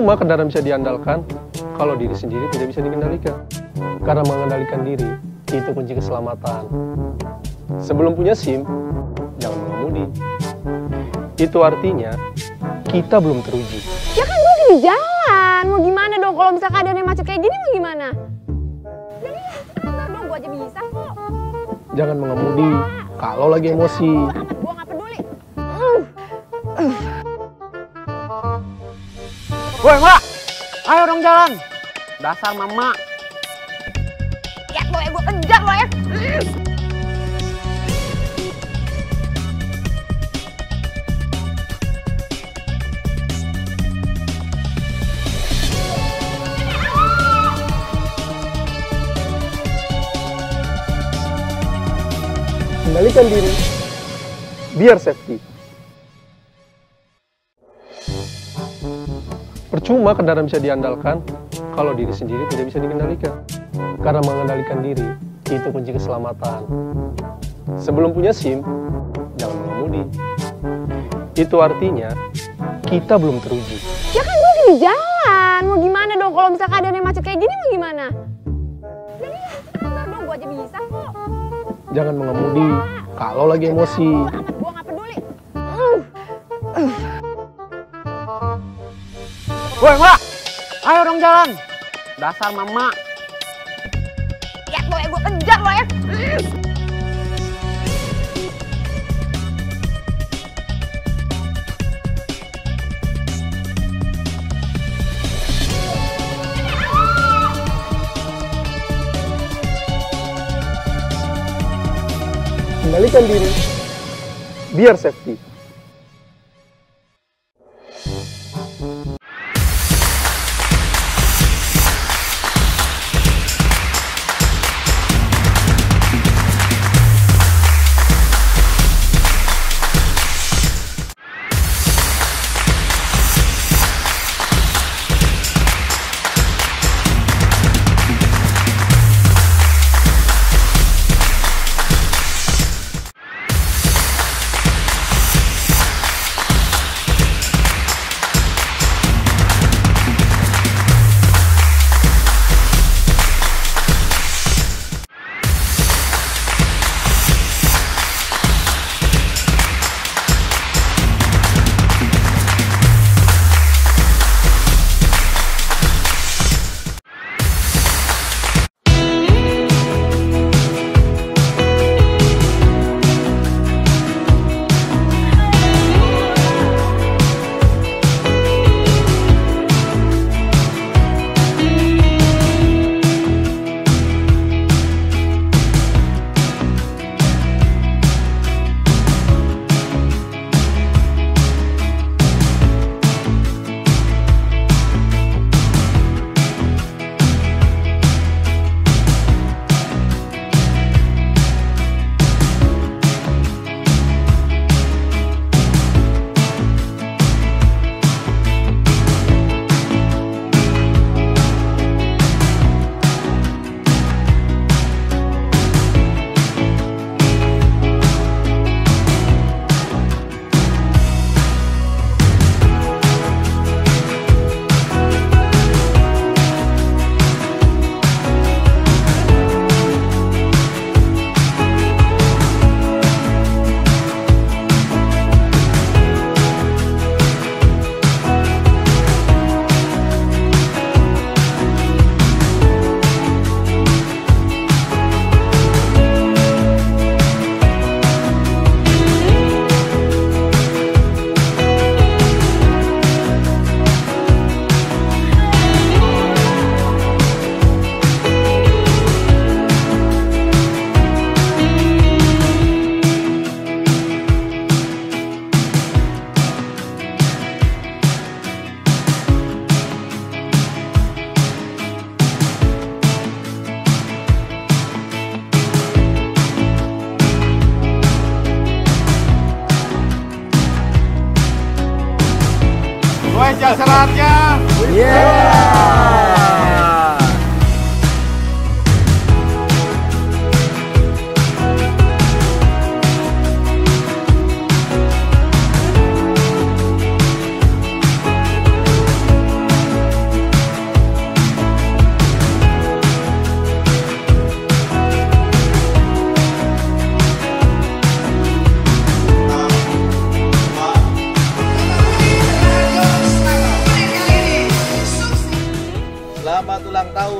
Percuma kendaraan bisa diandalkan kalau diri sendiri tidak bisa dikendalikan. Karena mengendalikan diri itu kunci keselamatan. Sebelum punya SIM, jangan mengemudi. Itu artinya kita belum teruji. Ya kan gue di jalan, mau gimana dong kalau misalkan keadaannya macet kayak gini mau gimana? Jadi sebentar dong, gue aja bisa kok. Jangan mengemudi kalau lagi emosi. Gue gak peduli. Woi mbak, ayo dong jalan. Dasar mama. Ya lo ya, gue kejar lo ya. Kendalikan diri, biar safety. Percuma kendaraan bisa diandalkan kalau diri sendiri tidak bisa dikendalikan. Karena mengendalikan diri itu kunci keselamatan. Sebelum punya SIM, jangan mengemudi. Itu artinya kita belum teruji. Ya kan gue di jalan, mau gimana dong kalau misalkan keadaannya macet kayak gini mau gimana? Jadi sebentar dong, gue aja bisa kok. Jangan mengemudi kalau lagi emosi. Gue gak peduli. Woi mbak, ayo dong jalan. Dasar mama. Ya lo ya, gue kejar lo ya. Kendalikan diri, biar safety. Wajah seratnya.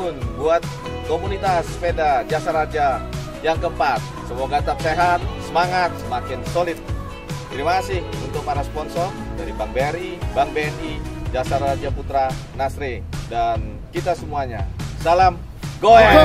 tahun buat komunitas sepeda Jasa Raja. Yang keempat, semoga tetap sehat, semangat, semakin solid. Terima kasih untuk para sponsor dari Bank BRI, Bank BNI, Jasa Raja Putra, Nasri, dan kita semuanya. Salam Goeng!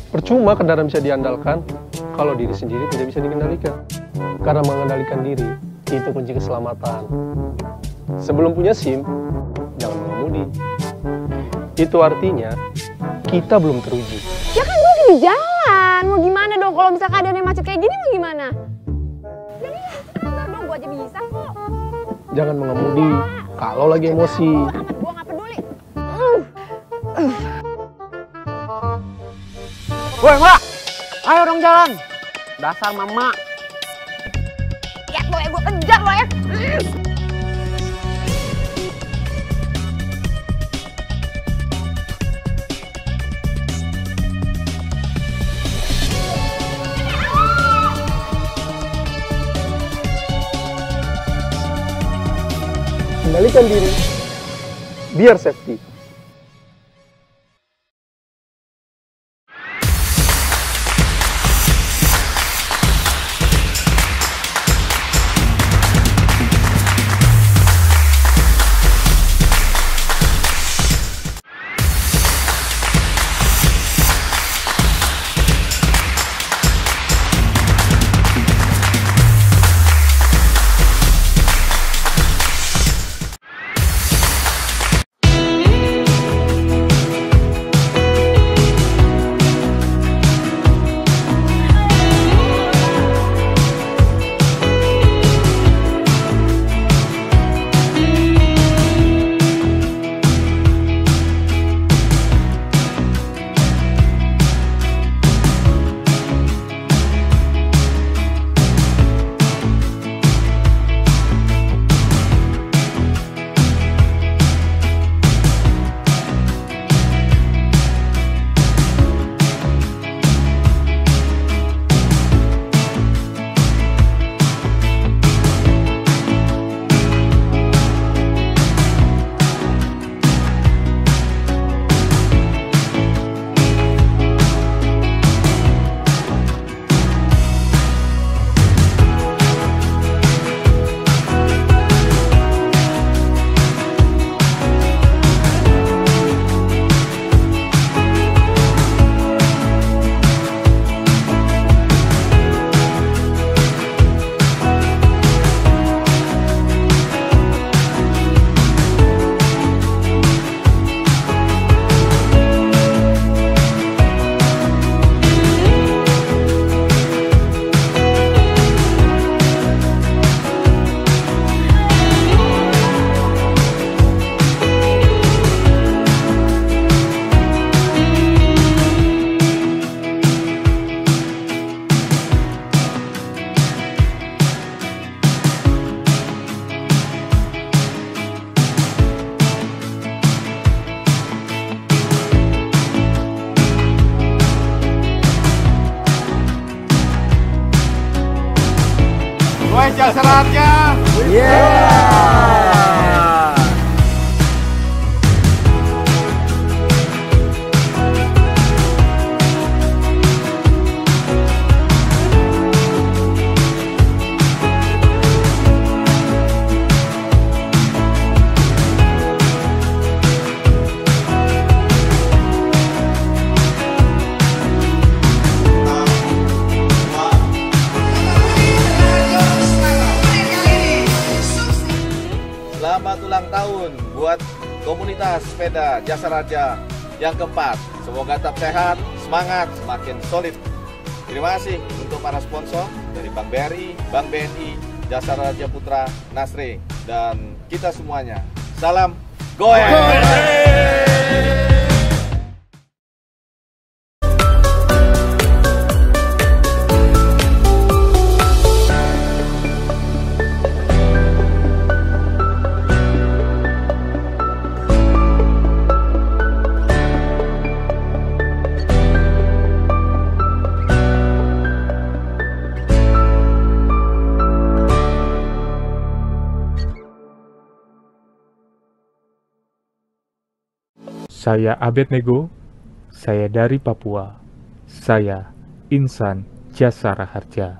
Percuma kendaraan bisa diandalkan kalau diri sendiri tidak bisa dikendalikan. Karena mengendalikan diri itu kunci keselamatan. Sebelum punya SIM, jangan mengemudi. Itu artinya kita belum teruji. Ya kan gue lagi di jalan. Mau gimana dong kalau misalkan keadaannya macet kayak gini mau gimana? Jadi sebentar dong, gue aja bisa kok. Jangan mengemudi kalau lagi emosi. Gue gak peduli. Woi, Mbak! Ayo dong jalan. Dasar mama. Lihat lo ya, gue kejar lo ya. Kendalikan diri, biar safety. Jasa Raja. Selamat ulang tahun buat komunitas sepeda Jasa Raja. Yang keempat, semoga tetap sehat, semangat, semakin solid. Terima kasih untuk para sponsor dari Bank BRI, Bank BNI, Jasa Raja Putra, Nasri, dan kita semuanya. Salam Goeng! Saya Abednego, saya dari Papua. Saya Insan Jasara Harja.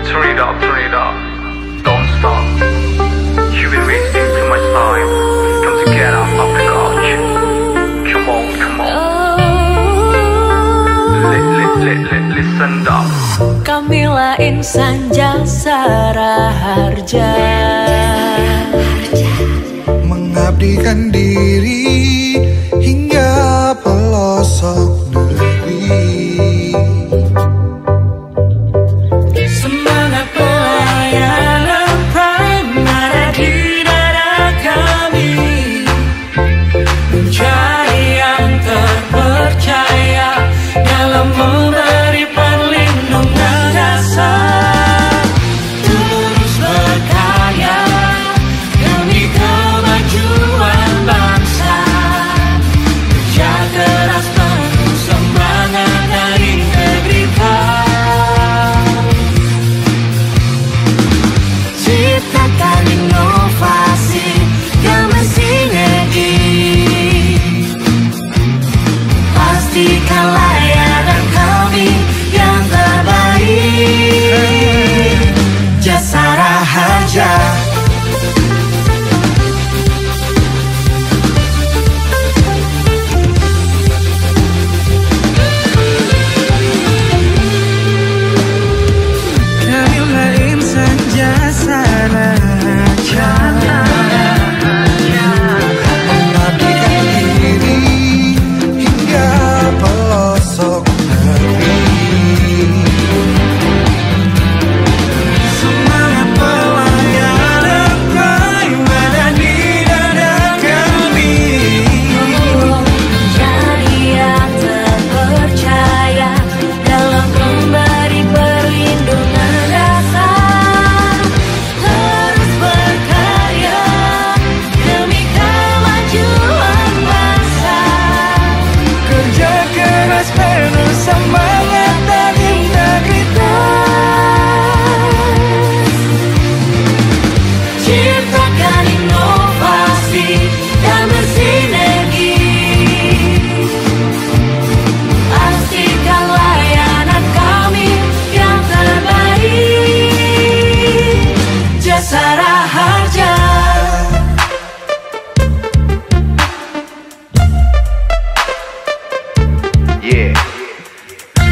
Turn it up, don't stop. You've been wasting too much time. Come to get up off the couch. Come on. Listen up. Kamilah Insan Jasara Harja, mengabdikan diri hingga pelosok negeri. semangat pelayanan Prime ada di dada kami, mencari yang terpercaya dalam memberi perlindungan dasar, terus berkarya demi kemajuan bangsa, kerja keras penuh semangat dan integritas, ciptakan inovasi yang bersinergi, pastikan layanan kami yang terbaik. Jasara Harja. Kamilah Insan Jasara Harja, Mengabdikan diri hingga pelosok negeri. semangat pelayanan Prime ada di dada kami, jadi yang terpercaya dalam memberi perlindungan dasar, terus berkarya demi kemajuan bangsa, kerja keras penuh semangat dan integritas, ciptakan inovasi dan bersinergi, pastikan layanan kami yang terbaik. Jasara Harja. Yeah,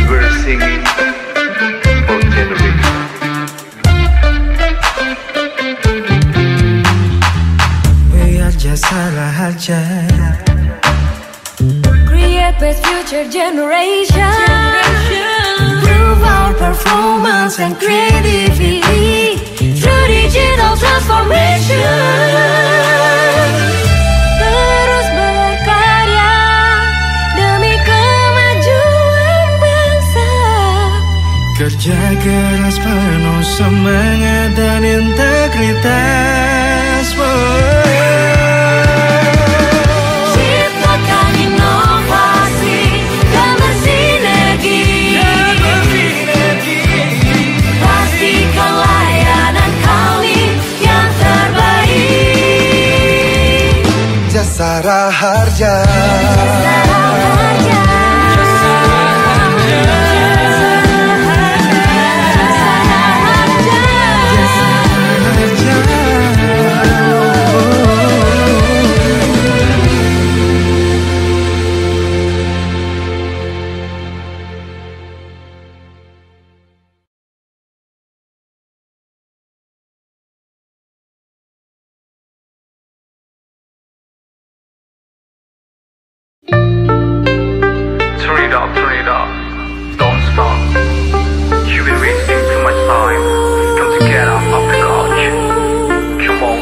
we're singing for generation. We are Jasara Harja. Create best future generation. Prove our performance and creativity through digital transformation. Terus berkarya demi kemajuan bangsa, Kerja keras penuh semangat dan integritas. ciptakan inovasi dan bersinergi, pastikan layanan kami yang terbaik. Jasara Harja. Turn it up, don't stop. You've been wasting too much time. Come to get up off the couch. Come on.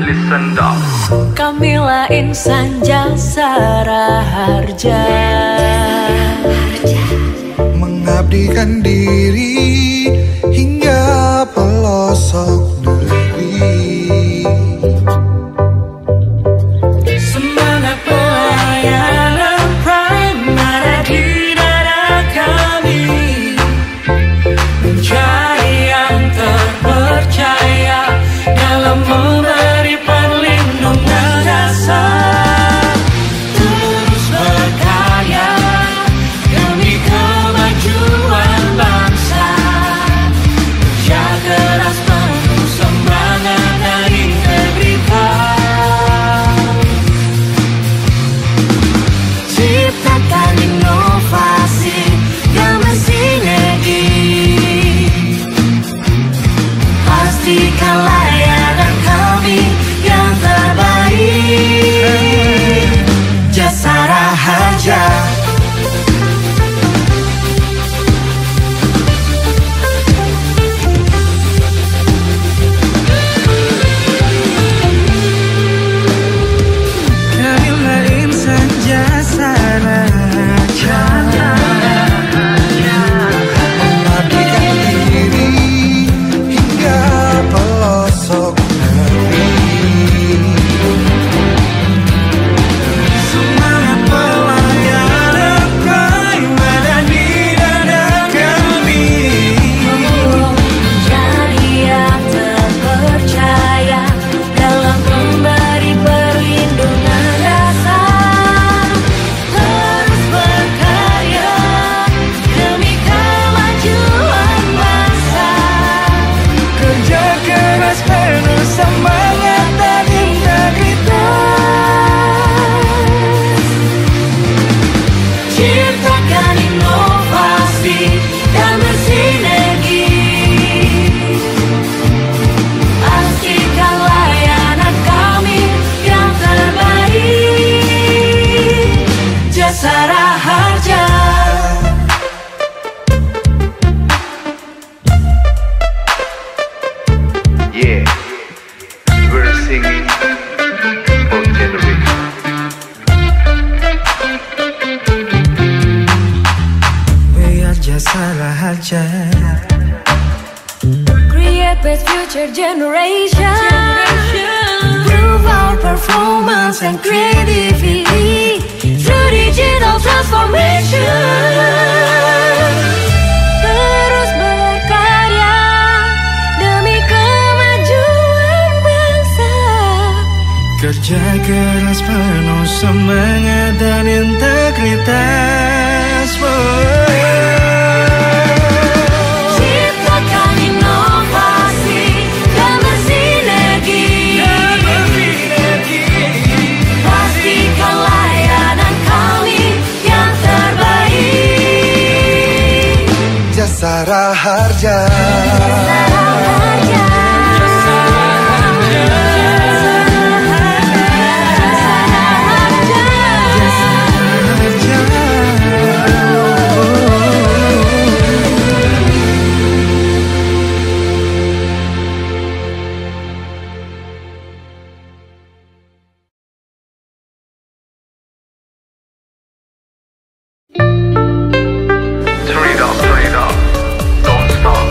Listen up. Kamilah Insan Jasara Harja, Mengabdikan diri hingga pelosok negeri. semangat pelayanan Prime ada di dada kami, mencari yang terpercaya dalam future generation. Prove our performance and creativity through digital transformation. Terus berkarya demi kemajuan bangsa. Kerja keras penuh semangat dan integritas. Ciptakan inovasi dan bersinergi. Pastikan layanan kami yang terbaik. Jasara Harja. Turn it up, don't stop.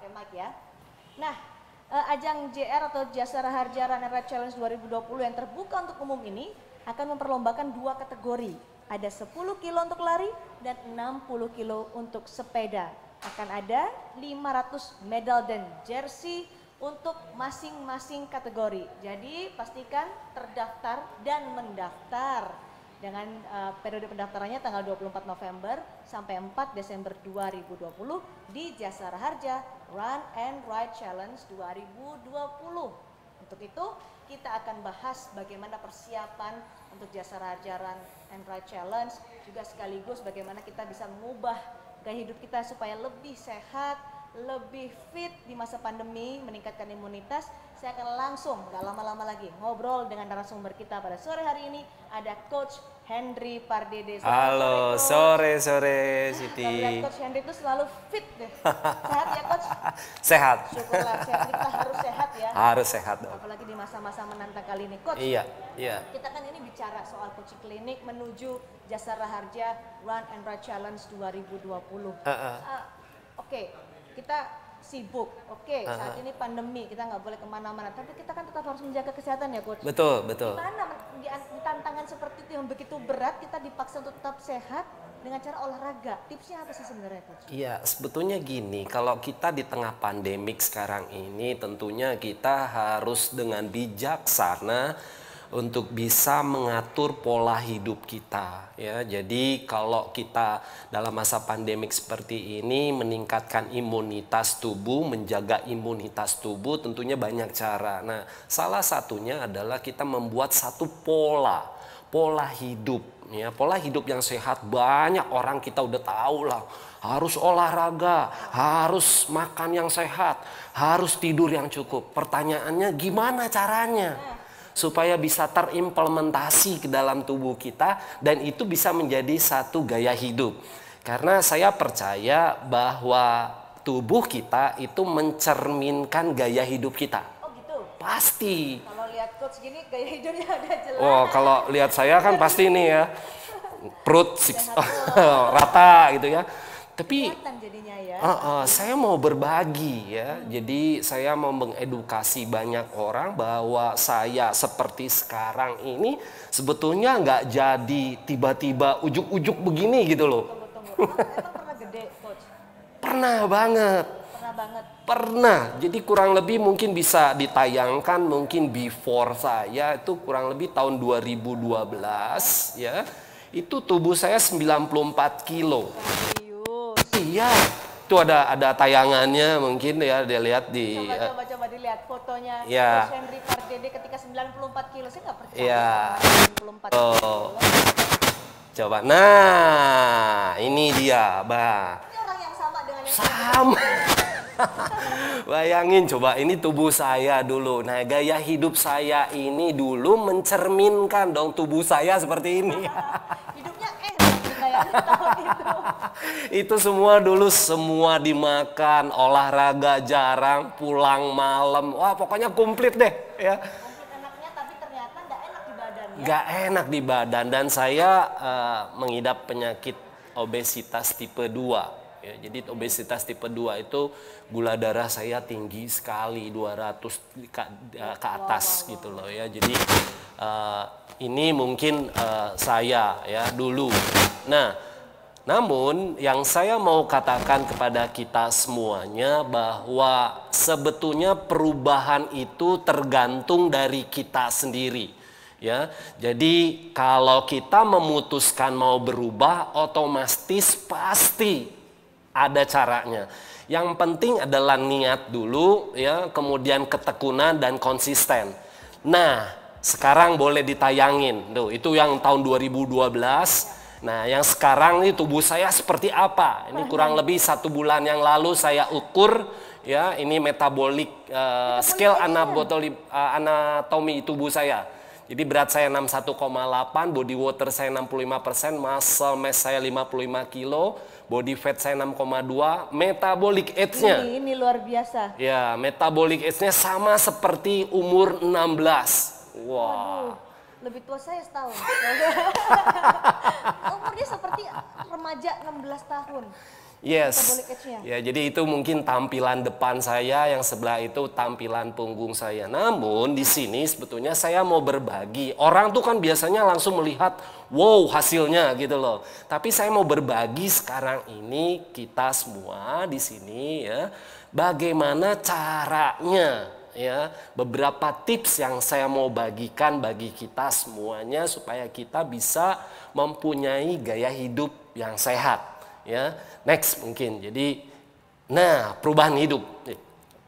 pakai mic ya. Nah, ajang JR atau Jasara Harja Run and Ride Challenge 2020 yang terbuka untuk umum ini akan memperlombakan 2 kategori. Ada 10 kilo untuk lari dan 60 kilo untuk sepeda. Akan ada 500 medal dan jersey untuk masing-masing kategori. Jadi pastikan terdaftar dan mendaftar. Dengan periode pendaftarannya tanggal 24 November sampai 4 Desember 2020 di Jasara Harja Run and Ride Challenge 2020. Untuk itu kita akan bahas bagaimana persiapan untuk Jasara Harja Run and Ride Challenge, juga sekaligus bagaimana kita bisa mengubah gaya hidup kita supaya lebih sehat, lebih fit di masa pandemi, meningkatkan imunitas. Saya akan langsung, gak lama-lama lagi, ngobrol dengan narasumber kita pada sore hari ini. Ada Coach Hendry Pardede. Halo, sore Siti. Kalau lihat Coach Hendry itu selalu fit deh. Sehat ya Coach? Sehat. Syukurlah, sehat. Kita harus sehat ya. Harus sehat dong. Apalagi di masa-masa menantang kali ini. Coach, iya. Kita kan ini bicara soal coaching klinik menuju Jasara Harja Run and Ride Challenge 2020. Oke, kita sibuk, saat ini pandemi, kita nggak boleh kemana-mana, tapi kita kan tetap harus menjaga kesehatan ya Coach. Betul. Gimana di tantangan seperti itu yang begitu berat, kita dipaksa untuk tetap sehat dengan cara olahraga, tipsnya apa sih sebenarnya Coach? Iya, sebetulnya gini, kalau kita di tengah pandemik sekarang ini, tentunya kita harus dengan bijaksana untuk bisa mengatur pola hidup kita ya. Jadi kalau kita dalam masa pandemik seperti ini meningkatkan imunitas tubuh, menjaga imunitas tubuh tentunya banyak cara. Nah, salah satunya adalah kita membuat satu pola hidup ya. Pola hidup yang sehat, banyak orang kita udah tahu lah. Harus olahraga, harus makan yang sehat, harus tidur yang cukup. Pertanyaannya gimana caranya? Supaya bisa terimplementasi ke dalam tubuh kita dan itu bisa menjadi satu gaya hidup. Karena saya percaya bahwa tubuh kita itu mencerminkan gaya hidup kita. Oh gitu? Pasti. Kalau lihat Coach gini gaya hidupnya ada jelas. Oh, kalau lihat saya kan pasti nih ya, perut rata gitu ya. Tapi jadinya ya. Saya mau berbagi ya. Jadi saya mau mengedukasi banyak orang bahwa saya seperti sekarang ini sebetulnya nggak jadi tiba-tiba ujuk-ujuk begini gitu loh. Tunggu. Emang pernah gede Coach? Pernah banget. Pernah. Jadi kurang lebih mungkin bisa ditayangkan mungkin before saya itu kurang lebih tahun 2012 ya. Itu tubuh saya 94 kilo. Iya, itu ada tayangannya mungkin ya, dia lihat di coba dilihat fotonya ya. Coach Hendry Pardede ketika 94 kilo, saya nggak percaya. Iya. 94 kilo. Coba, nah ini dia, Bah. Ini orang yang sama dengan yang sama. Bayangin coba, ini tubuh saya dulu. Nah, gaya hidup saya ini dulu mencerminkan dong tubuh saya seperti ini. Hidupnya kayaknya tahun itu. Itu semua dulu semua dimakan, olahraga jarang, pulang malam. Wah, pokoknya komplit deh ya. Komplit enaknya tapi ternyata nggak enak di badan ya. Nggak enak di badan dan saya mengidap penyakit obesitas tipe 2. Ya, jadi obesitas tipe 2 itu gula darah saya tinggi sekali 200 ke atas gitu loh ya. Jadi ini mungkin saya ya dulu. Nah, namun yang saya mau katakan kepada kita semuanya bahwa sebetulnya perubahan itu tergantung dari kita sendiri. Ya, jadi kalau kita memutuskan mau berubah, otomatis pasti ada caranya. Yang penting adalah niat dulu, ya, kemudian ketekunan dan konsisten. Nah, sekarang boleh ditayangin, tuh itu yang tahun 2012. Nah, yang sekarang ini tubuh saya seperti apa? Ini kurang lebih 1 bulan yang lalu saya ukur, ya, ini metabolic scale anatomi tubuh saya. Jadi berat saya 61,8, body water saya 65%, muscle mass saya 55 kilo, body fat saya 6,2, metabolic age-nya. Ini luar biasa. Ya, metabolic age-nya sama seperti umur 16. Wah. Waduh, lebih tua saya setahun. Umurnya seperti remaja 16 tahun. Yes. Ya, jadi itu mungkin tampilan depan saya, yang sebelah itu tampilan punggung saya. Namun di sini sebetulnya saya mau berbagi. Orang tuh kan biasanya langsung melihat, wow hasilnya gitu loh. Tapi saya mau berbagi sekarang ini kita semua di sini ya, bagaimana caranya ya, beberapa tips yang saya mau bagikan bagi kita semuanya supaya kita bisa mempunyai gaya hidup yang sehat. Ya, next mungkin. Jadi, nah perubahan hidup.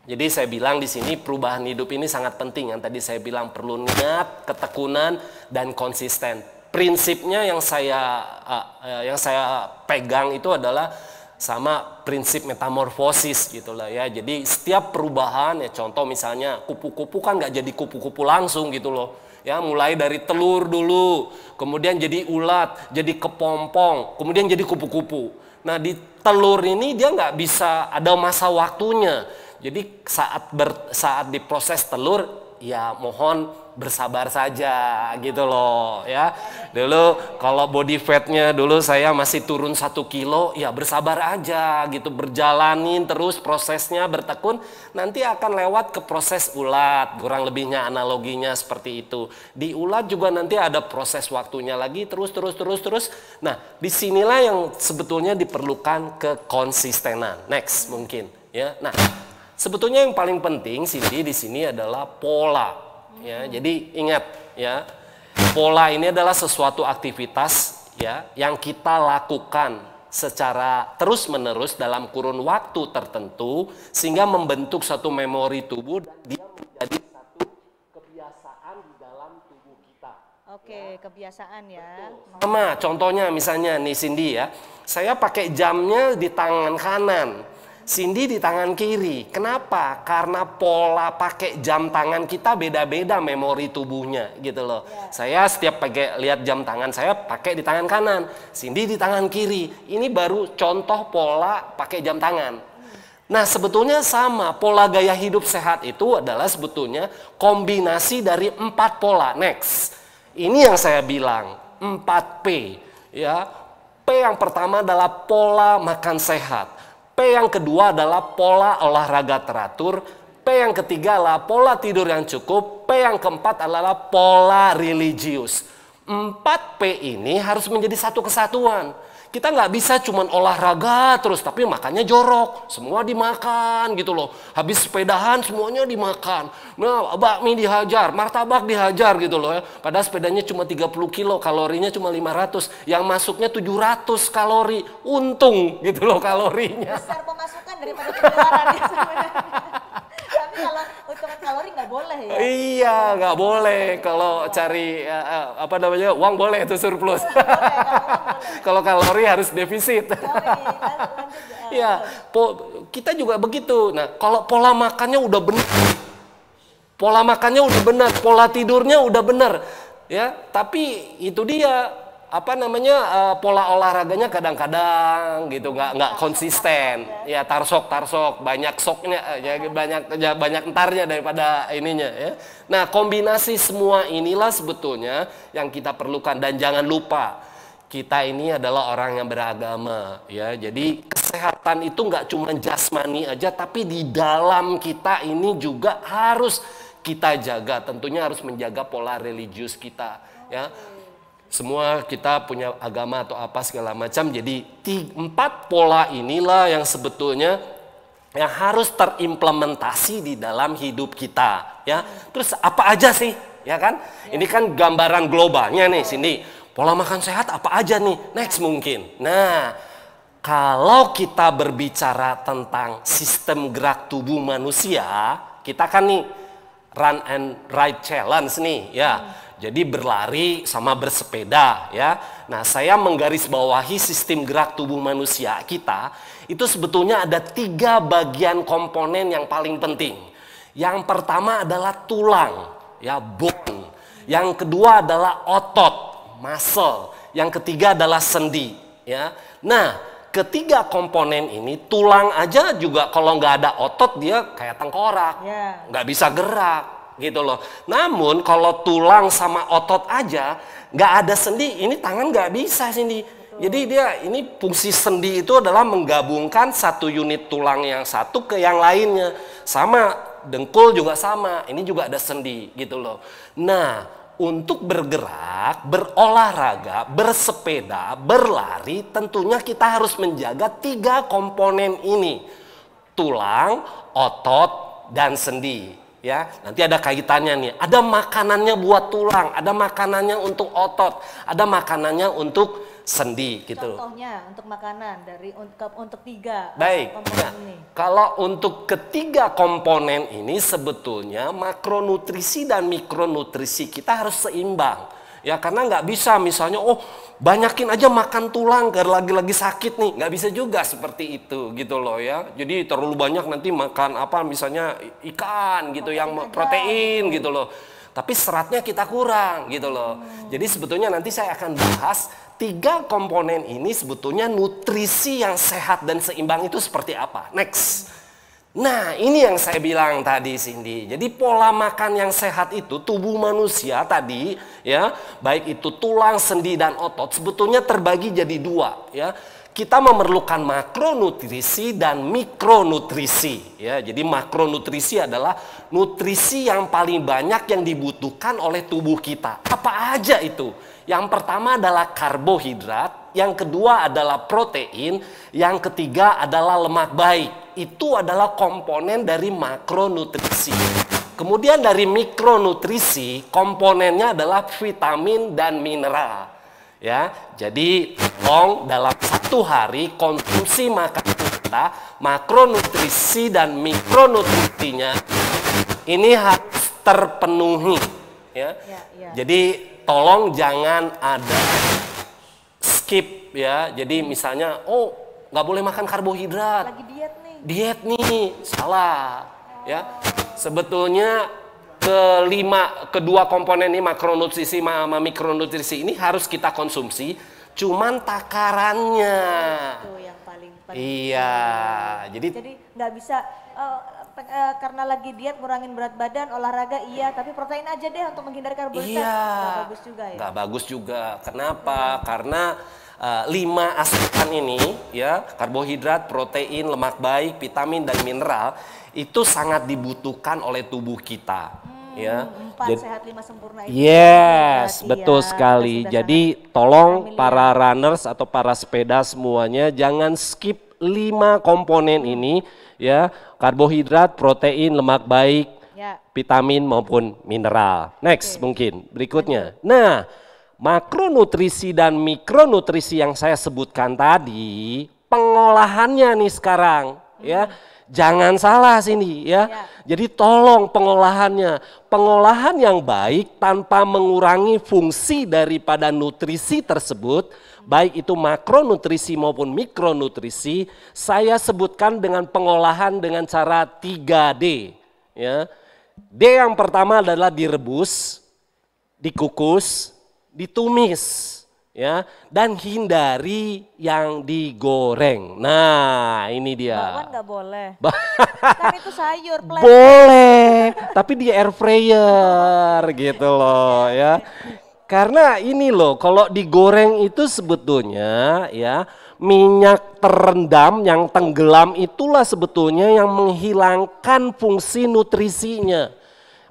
Jadi saya bilang di sini perubahan hidup ini sangat penting. Yang tadi saya bilang perlu niat, ketekunan, dan konsisten. Prinsipnya yang saya pegang itu adalah sama prinsip metamorfosis gitulah ya. Jadi setiap perubahan ya, contoh misalnya kupu-kupu kan nggak jadi kupu-kupu langsung gitu loh. Ya, mulai dari telur dulu, kemudian jadi ulat, jadi kepompong, kemudian jadi kupu-kupu. Nah di telur ini dia nggak bisa, ada masa waktunya. Jadi saat diproses telur, ya mohon bersabar saja gitu loh ya. Dulu kalau body fatnya dulu saya masih turun 1 kilo, ya bersabar aja gitu, berjalanin terus prosesnya, bertekun, nanti akan lewat ke proses ulat. Kurang lebihnya analoginya seperti itu. Di ulat juga nanti ada proses waktunya lagi, terus. Nah disinilah yang sebetulnya diperlukan kekonsistenan. Next mungkin ya. Nah sebetulnya yang paling penting Cindy di sini adalah pola. Ya, jadi ingat ya, pola ini adalah sesuatu aktivitas ya yang kita lakukan secara terus-menerus dalam kurun waktu tertentu sehingga membentuk satu memori tubuh dan dia menjadi satu kebiasaan di dalam tubuh kita. Oke, kebiasaan ya. Sama contohnya misalnya nih Cindy ya, saya pakai jamnya di tangan kanan. Cindy di tangan kiri. Kenapa? Karena pola pakai jam tangan kita beda-beda memori tubuhnya gitu loh. Saya setiap lihat jam tangan saya pakai di tangan kanan, Cindy di tangan kiri. Ini baru contoh pola pakai jam tangan. Nah sebetulnya sama, pola gaya hidup sehat itu adalah sebetulnya kombinasi dari 4 pola. Next, ini yang saya bilang 4P ya. P yang pertama adalah pola makan sehat. P yang kedua adalah pola olahraga teratur. P yang ketiga adalah pola tidur yang cukup. P yang keempat adalah pola religius. 4P ini harus menjadi satu kesatuan. Kita nggak bisa cuman olahraga terus tapi makannya jorok. Semua dimakan gitu loh. Habis sepedahan semuanya dimakan. Nah bakmi dihajar, martabak dihajar gitu loh ya. Padahal sepedanya cuma 30 kilo, kalorinya cuma 500. Yang masuknya 700 kalori. Untung gitu loh kalorinya. Besar pemasukan daripada pengeluaran ya sebenarnya. Tapi kalau hitungan kalori nggak boleh ya? Iya, nggak boleh. Kalau cari uang boleh itu surplus. Kalau kalori harus defisit. Ya, kita juga begitu. Nah, kalau pola makannya udah benar, pola tidurnya udah benar, ya. Tapi itu dia pola olahraganya kadang-kadang gitu nggak konsisten. Ya tarsok banyak soknya ya banyak entarnya daripada ininya ya. Nah kombinasi semua inilah sebetulnya yang kita perlukan. Dan jangan lupa kita ini adalah orang yang beragama ya. Jadi kesehatan itu nggak cuma jasmani aja, tapi di dalam kita ini juga harus kita jaga. Tentunya harus menjaga pola religius kita ya. Semua kita punya agama atau apa segala macam. Jadi 4 pola inilah yang sebetulnya yang harus terimplementasi di dalam hidup kita ya. Terus apa aja sih ya kan? Ini kan gambaran globalnya nih sini. Pola makan sehat apa aja nih? Next mungkin. Nah, kalau kita berbicara tentang sistem gerak tubuh manusia, kita kan nih run and ride challenge nih ya. Jadi berlari sama bersepeda ya. Nah saya menggarisbawahi sistem gerak tubuh manusia kita. Itu sebetulnya ada 3 bagian komponen yang paling penting. Yang pertama adalah tulang ya, bone. Yang kedua adalah otot, muscle. Yang ketiga adalah sendi ya. Nah ketiga komponen ini, tulang aja juga kalau nggak ada otot dia kayak tengkorak, nggak bisa gerak gitu loh. Namun kalau tulang sama otot aja nggak ada sendi, ini tangan nggak bisa Cindy Jadi dia ini fungsi sendi itu adalah menggabungkan satu unit tulang yang satu ke yang lainnya. Sama dengkul juga sama. Ini juga ada sendi gitu loh. Nah, untuk bergerak, berolahraga, bersepeda, berlari, tentunya kita harus menjaga 3 komponen ini. Tulang, otot, dan sendi. Ya, nanti ada kaitannya nih. Ada makanannya buat tulang, ada makanannya untuk otot, ada makanannya untuk sendi gitu. Contohnya untuk makanan dari untuk 3 Baik. komponen ini. Kalau untuk ketiga komponen ini sebetulnya makronutrisi dan mikronutrisi kita harus seimbang. Ya, karena nggak bisa misalnya banyakin aja makan tulang karena lagi-lagi sakit nih, nggak bisa juga seperti itu gitu loh ya. Jadi terlalu banyak nanti makan apa misalnya ikan gitu yang protein gitu loh. Tapi seratnya kita kurang gitu loh. Jadi sebetulnya nanti saya akan bahas 3 komponen ini sebetulnya nutrisi yang sehat dan seimbang itu seperti apa. Next. Nah, ini yang saya bilang tadi Cindy. Jadi pola makan yang sehat itu tubuh manusia tadi ya, baik itu tulang, sendi dan otot sebetulnya terbagi jadi 2 ya. Kita memerlukan makronutrisi dan mikronutrisi ya. Jadi makronutrisi adalah nutrisi yang paling banyak yang dibutuhkan oleh tubuh kita. Apa aja itu? Yang pertama adalah karbohidrat, yang kedua adalah protein, yang ketiga adalah lemak baik. Itu adalah komponen dari makronutrisi. Kemudian dari mikronutrisi, komponennya adalah vitamin dan mineral. Ya, jadi tolong dalam 1 hari konsumsi makanan kita, makronutrisi dan mikronutrisinya ini harus terpenuhi. Ya. Jadi tolong jangan ada skip ya. Jadi misalnya, nggak boleh makan karbohidrat. Lagi diet nih. Diet nih, salah. Ya, sebetulnya kedua komponen ini makronutrisi sama mikronutrisi ini harus kita konsumsi. Cuman takarannya. Itu yang paling penting. Iya, jadi nggak bisa. Karena lagi diet ngurangin berat badan, olahraga iya, tapi protein aja deh untuk menghindari karbohidrat. Iya, nggak bagus juga ya. Nggak bagus juga. Kenapa? Karena 5 asupan ini ya, karbohidrat, protein, lemak baik, vitamin dan mineral itu sangat dibutuhkan oleh tubuh kita. Ya. 4 sehat 5 sempurna itu. Yes, betul ya, sekali. Jadi tolong para runners atau para sepeda semuanya jangan skip 5 komponen ini ya, karbohidrat, protein, lemak baik, vitamin maupun mineral. Next mungkin berikutnya. Nah, makronutrisi dan mikronutrisi yang saya sebutkan tadi, pengolahannya nih sekarang ya. Jangan salah sini ya. Jadi tolong pengolahannya. Pengolahan yang baik tanpa mengurangi fungsi daripada nutrisi tersebut, baik itu makronutrisi maupun mikronutrisi, saya sebutkan dengan pengolahan dengan cara 3D ya. D yang pertama adalah direbus, dikukus, ditumis ya, dan hindari yang digoreng. Nah, ini dia. Bakwan nggak boleh. Kan itu sayur. Boleh, tapi di air fryer gitu loh ya. Karena ini loh, kalau digoreng itu sebetulnya ya, minyak terendam yang tenggelam itulah sebetulnya yang menghilangkan fungsi nutrisinya.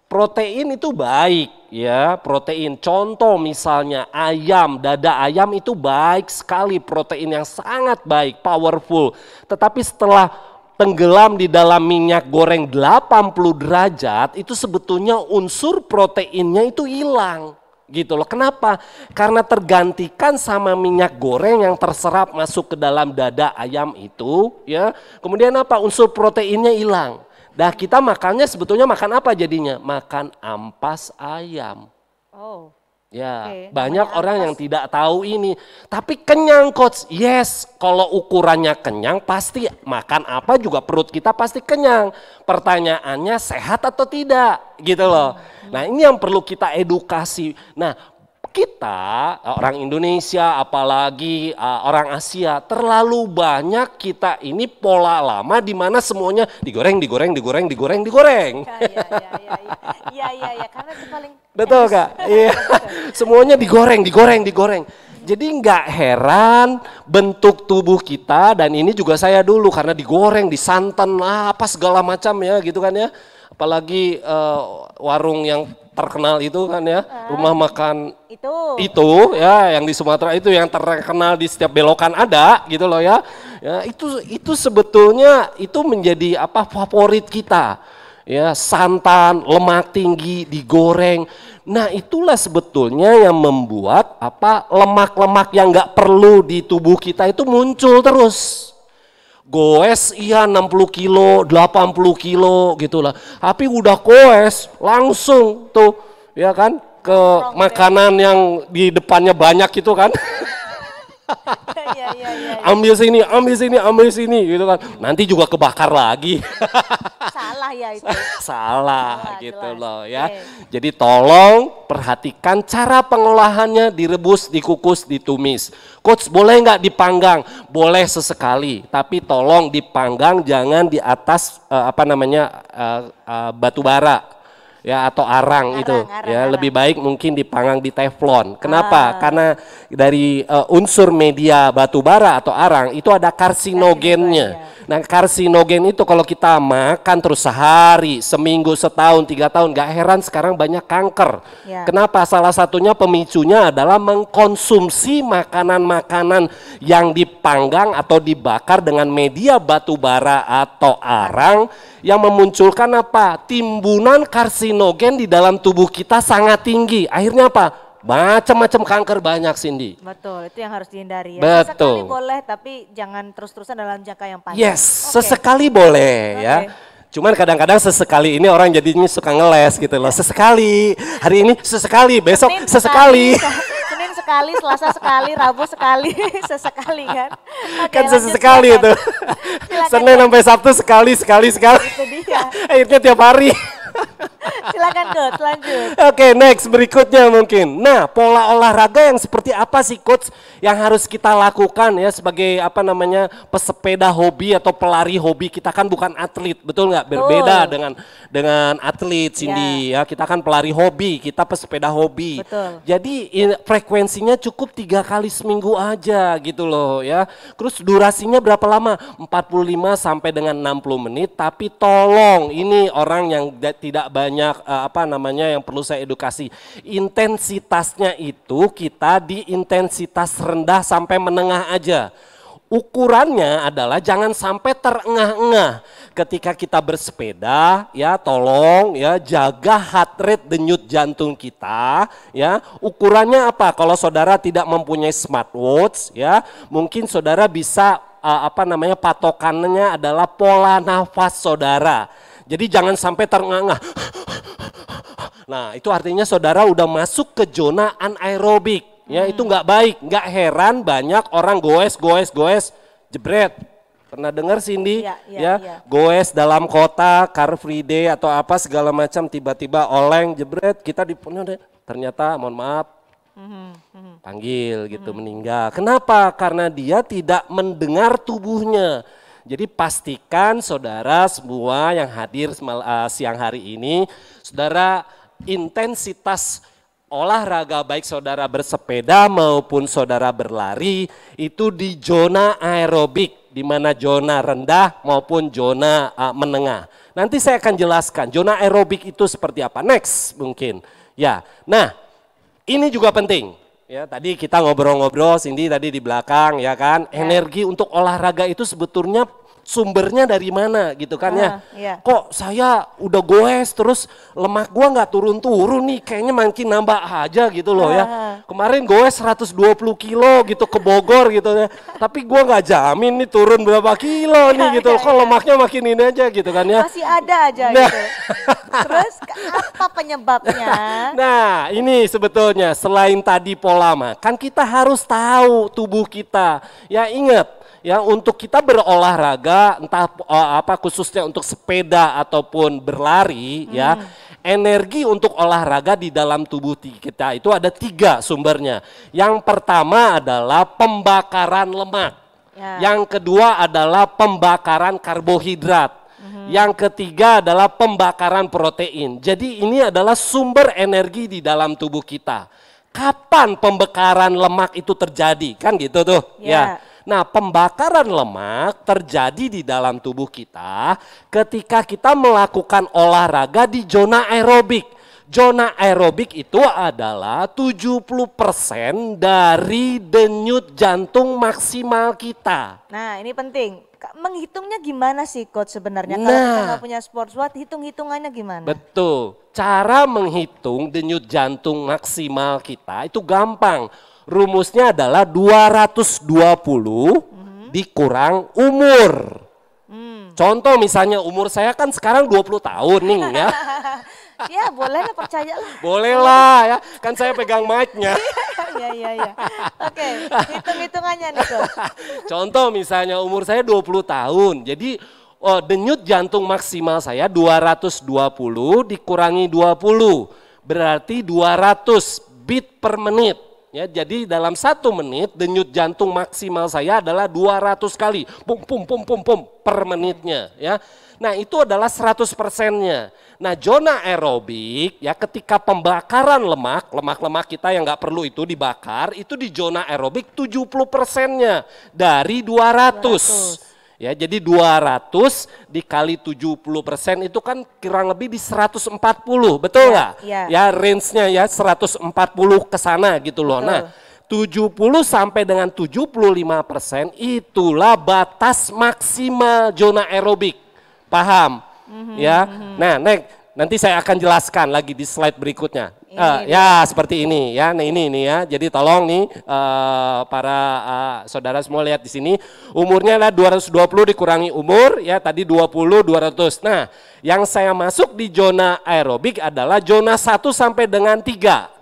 Protein itu baik ya, protein. Contoh misalnya ayam, dada ayam itu baik sekali, protein yang sangat baik, powerful. Tetapi setelah tenggelam di dalam minyak goreng 80 derajat, itu sebetulnya unsur proteinnya itu hilang. Gitu loh. Kenapa? Karena tergantikan sama minyak goreng yang terserap masuk ke dalam dada ayam itu ya. Kemudian apa? Unsur proteinnya hilang. Nah, kita makannya sebetulnya makan apa jadinya? Makan ampas ayam. Oh. Ya, banyak orang yang tidak tahu ini. Tapi kenyang coach. Yes, kalau ukurannya kenyang pasti makan apa juga perut kita pasti kenyang. Pertanyaannya sehat atau tidak? Gitu loh. Nah, ini yang perlu kita edukasi. Nah, kita orang Indonesia apalagi orang Asia terlalu banyak kita ini pola lama di mana semuanya digoreng. Iya, karena itu paling betul Kak? Iya. Semuanya digoreng. Jadi nggak heran bentuk tubuh kita, dan ini juga saya dulu karena digoreng, disantan, apa segala macam ya gitu kan ya. Apalagi warung yang terkenal itu kan ya, rumah makan itu ya yang di Sumatera itu yang terkenal di setiap belokan ada gitu loh ya. Ya itu sebetulnya itu menjadi favorit kita. Ya, santan, lemak tinggi, digoreng. Nah, itulah sebetulnya yang membuat lemak-lemak yang nggak perlu di tubuh kita itu muncul terus. Goes iya 60 kilo, 80 kilo gitu lah. Tapi udah goes langsung tuh ya kan ke makanan yang di depannya banyak gitu kan. Ambil sini gitu kan. Nanti juga kebakar lagi. Salah ya itu. Salah gitu jelas. Loh ya. Jadi tolong perhatikan cara pengolahannya, direbus, dikukus, ditumis. Coach, boleh nggak dipanggang? Boleh sesekali, tapi tolong dipanggang jangan di atas batu bara. Ya atau arang itu ya lebih baik mungkin dipanggang di teflon. Kenapa? Karena dari unsur media batu bara atau arang itu ada karsinogennya. Nah karsinogen itu kalau kita makan terus sehari, seminggu, setahun, 3 tahun, gak heran sekarang banyak kanker. Kenapa? Salah satunya pemicunya adalah mengkonsumsi makanan-makanan yang dipanggang atau dibakar dengan media batu bara atau arang yang memunculkan timbunan karsinogen di dalam tubuh kita sangat tinggi. Akhirnya macam-macam kanker banyak, Cindy. Betul, itu yang harus dihindari ya. Betul. Sesekali boleh tapi jangan terus-terusan dalam jangka yang panjang. Yes, sesekali boleh ya. Cuman kadang-kadang sesekali ini orang jadinya suka ngeles gitu loh. Sesekali, hari ini sesekali, besok sesekali. Senin sekali, Selasa sekali, Rabu sekali, sesekali kan. Kan sesekali itu. Senin sampai Sabtu sekali. Itu dia. Akhirnya tiap hari. Silakan Coach, lanjut. Oke, next berikutnya mungkin. Nah, pola olahraga yang seperti apa sih Coach yang harus kita lakukan ya sebagai pesepeda hobi atau pelari hobi? Kita kan bukan atlet, betul nggak? Berbeda dengan atlet Cindy ya. Kita kan pelari hobi, kita pesepeda hobi. Betul. Jadi frekuensinya cukup 3 kali seminggu aja gitu loh ya. Terus durasinya berapa lama? 45 sampai dengan 60 menit, tapi tolong ini orang yang tidak banyak yang perlu saya edukasi. Intensitasnya itu kita di intensitas rendah sampai menengah aja. Ukurannya adalah jangan sampai terengah-engah. Ketika kita bersepeda ya tolong ya jaga heart rate denyut jantung kita ya. Ukurannya apa? Kalau saudara tidak mempunyai smartwatch ya, mungkin saudara bisa patokannya adalah pola nafas saudara. Jadi jangan sampai terengah-engah. Nah itu artinya saudara udah masuk ke zona anaerobik. Ya itu nggak baik, nggak heran banyak orang goes, jebret. Pernah dengar Cindy? Ya. Goes dalam kota, Car Free Day atau apa segala macam tiba-tiba oleng, jebret, kita ternyata mohon maaf, panggil gitu meninggal. Kenapa? Karena dia tidak mendengar tubuhnya. Jadi pastikan saudara semua yang hadir siang hari ini, saudara intensitas olahraga baik saudara bersepeda maupun saudara berlari itu di zona aerobik, di mana zona rendah maupun zona menengah. Nanti saya akan jelaskan zona aerobik itu seperti apa. Next mungkin. Ya. Nah, ini juga penting. Ya, tadi kita ngobrol-ngobrol Cindy tadi di belakang ya kan. Energi untuk olahraga itu sebetulnya sumbernya dari mana gitu kan ya. Kok saya udah goes terus lemak gua nggak turun-turun nih, kayaknya makin nambah aja gitu loh ya. Kemarin goes 120 kilo gitu ke Bogor gitu ya. Tapi gua nggak jamin nih turun berapa kilo nih gitu. Kok lemaknya makin ini aja gitu kan ya. Masih ada aja gitu. Terus apa penyebabnya? Nah ini sebetulnya selain tadi pola makan kita harus tahu tubuh kita. Ya ingat. Ya untuk kita berolahraga entah khususnya untuk sepeda ataupun berlari ya energi untuk olahraga di dalam tubuh kita itu ada 3 sumbernya. Yang pertama adalah pembakaran lemak, yang kedua adalah pembakaran karbohidrat, yang ketiga adalah pembakaran protein. Jadi ini adalah sumber energi di dalam tubuh kita. kapan pembakaran lemak itu terjadi? Kan gitu tuh. Ya. Nah, pembakaran lemak terjadi di dalam tubuh kita ketika kita melakukan olahraga di zona aerobik. Zona aerobik itu adalah 70% dari denyut jantung maksimal kita. Nah, ini penting. Menghitungnya gimana sih Coach sebenarnya? Kalau kita nggak punya sports watch, hitung-hitungannya gimana? Betul. Cara menghitung denyut jantung maksimal kita itu gampang. Rumusnya adalah 220 dikurang umur. Contoh misalnya umur saya kan sekarang 20 tahun nih ya. Ya boleh lah, percayalah. Boleh lah ya, kan saya pegang mic-nya. Iya. Oke, hitung-hitungannya nih Coach. Contoh misalnya umur saya 20 tahun, jadi denyut jantung maksimal saya 220 dikurangi 20, berarti 200 beat per menit. Ya, jadi dalam 1 menit denyut jantung maksimal saya adalah 200 kali, pum per menitnya ya. Nah itu adalah 100%-nya. Nah zona aerobik ya ketika pembakaran lemak kita yang nggak perlu itu dibakar, itu di zona aerobik 70%-nya dari 200. Ya, jadi 200 dikali 70% itu kan kurang lebih di 140, betul nggak? Ya range-nya ya 140 ke sana gitu loh. Betul. Nah 70 sampai dengan 75% itulah batas maksimal zona aerobik. Paham? Ya. Nah nanti saya akan jelaskan lagi di slide berikutnya. Ya seperti ini ya. Nah ini ya. Jadi tolong nih para saudara semua lihat di sini. Umurnya adalah 220 dikurangi umur ya tadi 20 200. Nah, yang saya masuk di zona aerobik adalah zona 1 sampai dengan 3.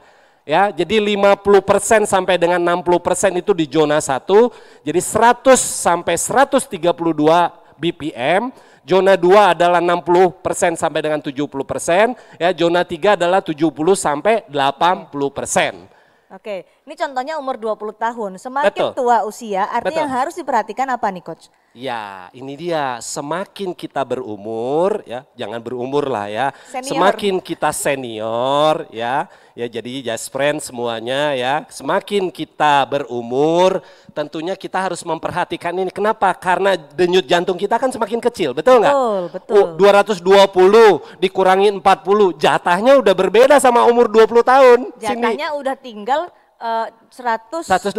Ya, jadi 50% sampai dengan 60% itu di zona 1. Jadi 100 sampai 132 BPM. Zona 2 adalah 60% sampai dengan 70%, ya zona 3 adalah 70 sampai 80%. Oke, ini contohnya umur 20 tahun. Semakin tua usia, artinya yang harus diperhatikan apa nih Coach? Ya, ini dia. Semakin kita berumur, ya jangan berumur lah ya. Senior. Semakin kita senior, ya jadi just friend semuanya ya. Semakin kita berumur, tentunya kita harus memperhatikan ini. Kenapa? Karena denyut jantung kita kan semakin kecil, betul nggak? Betul. 220 dikurangi 40, jatahnya udah berbeda sama umur 20 tahun. Jatahnya udah tinggal 180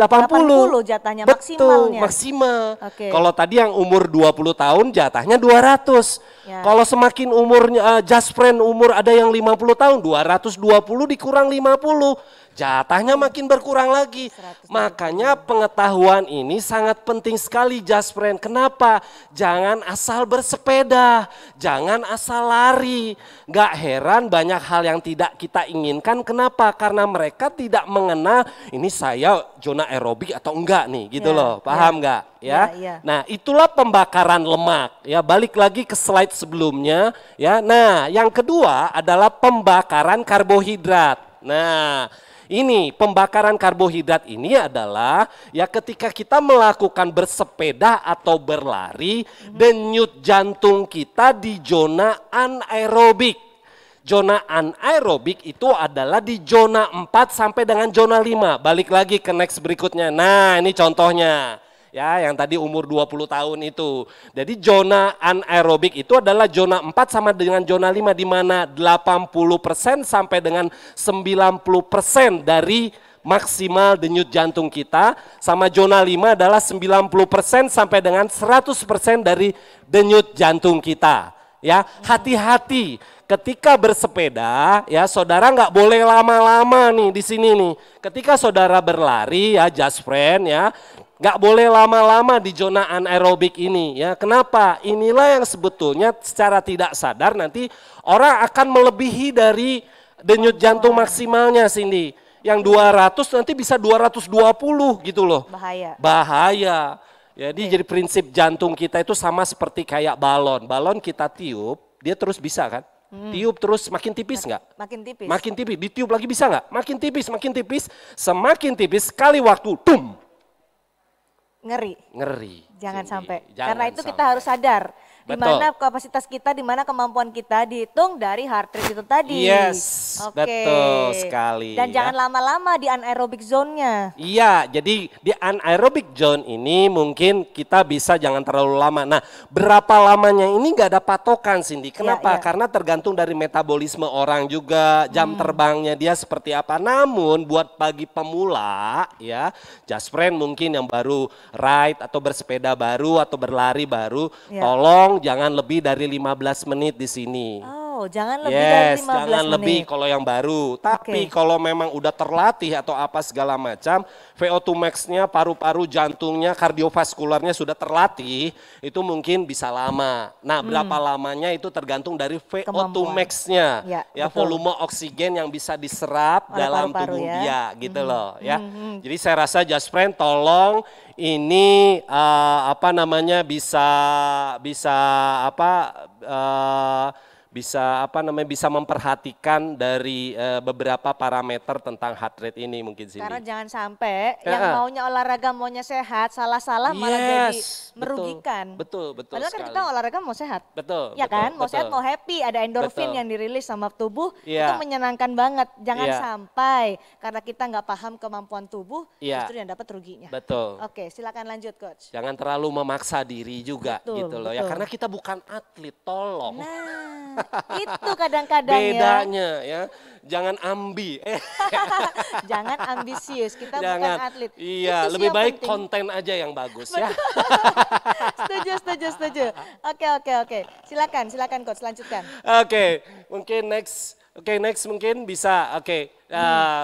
jatahnya. Betul, maksimal. Kalau tadi yang umur 20 tahun jatahnya 200. Ya. Kalau semakin umurnya just friend umur ada yang 50 tahun, 220 dikurang 50. Jatahnya makin berkurang lagi. 120. Makanya pengetahuan ini sangat penting sekali just friend. Kenapa? Jangan asal bersepeda, jangan asal lari. Gak heran banyak hal yang tidak kita inginkan. Kenapa? Karena mereka tidak mengenal ini saya zona aerobik atau enggak nih gitu loh. Paham nggak? Ya. Nah, itulah pembakaran lemak. Ya, balik lagi ke slide sebelumnya ya. Nah, yang kedua adalah pembakaran karbohidrat. Nah, ini pembakaran karbohidrat ini adalah ya ketika kita melakukan bersepeda atau berlari, denyut jantung kita di zona anaerobik. Zona anaerobik itu adalah di zona 4 sampai dengan zona 5. Balik lagi ke next berikutnya. Nah, ini contohnya. Ya, yang tadi umur 20 tahun itu. Jadi zona anaerobik itu adalah zona 4 sama dengan zona 5 di mana 80% sampai dengan 90% dari maksimal denyut jantung kita, sama zona 5 adalah 90% sampai dengan 100% dari denyut jantung kita. Ya, hati-hati ketika bersepeda ya, saudara nggak boleh lama-lama nih di sini nih. Ketika saudara berlari ya, just friend ya, nggak boleh lama-lama di zona anaerobik ini ya. Kenapa? Inilah yang sebetulnya secara tidak sadar nanti orang akan melebihi dari denyut jantung maksimalnya Cindy. Yang 200 nanti bisa 220 gitu loh. Bahaya. Jadi jadi prinsip jantung kita itu sama seperti kayak balon. Balon kita tiup, dia terus bisa kan? Tiup terus makin tipis nggak? Makin tipis. Makin tipis, ditiup lagi bisa nggak? Makin tipis, semakin tipis sekali waktu, tum. Ngeri. Ngeri. Jangan sampai. Jangan Karena itu sampai. kita harus sadar. Di mana kapasitas kita, di mana kemampuan kita dihitung dari heart rate itu tadi. Yes, betul sekali. Dan jangan lama-lama di anaerobic zone-nya. Iya, jadi di anaerobic zone ini mungkin kita bisa jangan terlalu lama. Nah, berapa lamanya ini nggak ada patokan, Cindy. Kenapa? Karena tergantung dari metabolisme orang juga, jam terbangnya dia seperti apa. Namun buat bagi pemula ya, just friend mungkin yang baru ride atau bersepeda baru atau berlari baru, tolong jangan lebih dari 15 menit di sini. Oh, jangan lebih dari 15 jangan menit. lebih kalau yang baru. Tapi kalau memang udah terlatih atau apa segala macam, VO2 max-nya, paru-paru, jantungnya, kardiovaskularnya sudah terlatih, itu mungkin bisa lama. Nah, berapa lamanya itu tergantung dari VO2 max-nya. Ya, volume oksigen yang bisa diserap oleh dalam paru-paru tubuh ya. dia gitu loh ya. Jadi saya rasa Just Friend tolong ini apa namanya bisa bisa memperhatikan dari beberapa parameter tentang heart rate ini mungkin sini. Karena jangan sampai yang maunya olahraga, maunya sehat, salah-salah malah jadi merugikan. Betul Padahal kan sekali. kita olahraga mau sehat. Betul. Ya kan, mau sehat, mau happy, ada endorfin yang dirilis sama tubuh, itu menyenangkan banget. Jangan sampai karena kita nggak paham kemampuan tubuh, justru yang dapat ruginya. Betul. Oke, silakan lanjut Coach. Jangan terlalu memaksa diri juga gitu loh ya, karena kita bukan atlet, tolong. Nah, itu kadang-kadang bedanya ya, jangan ambi. Jangan ambisius, kita jangan, bukan atlet. Iya, itu lebih baik penting. konten aja yang bagus ya. Setuju. Oke. Silakan Coach, lanjutkan. Oke, mungkin next mungkin bisa.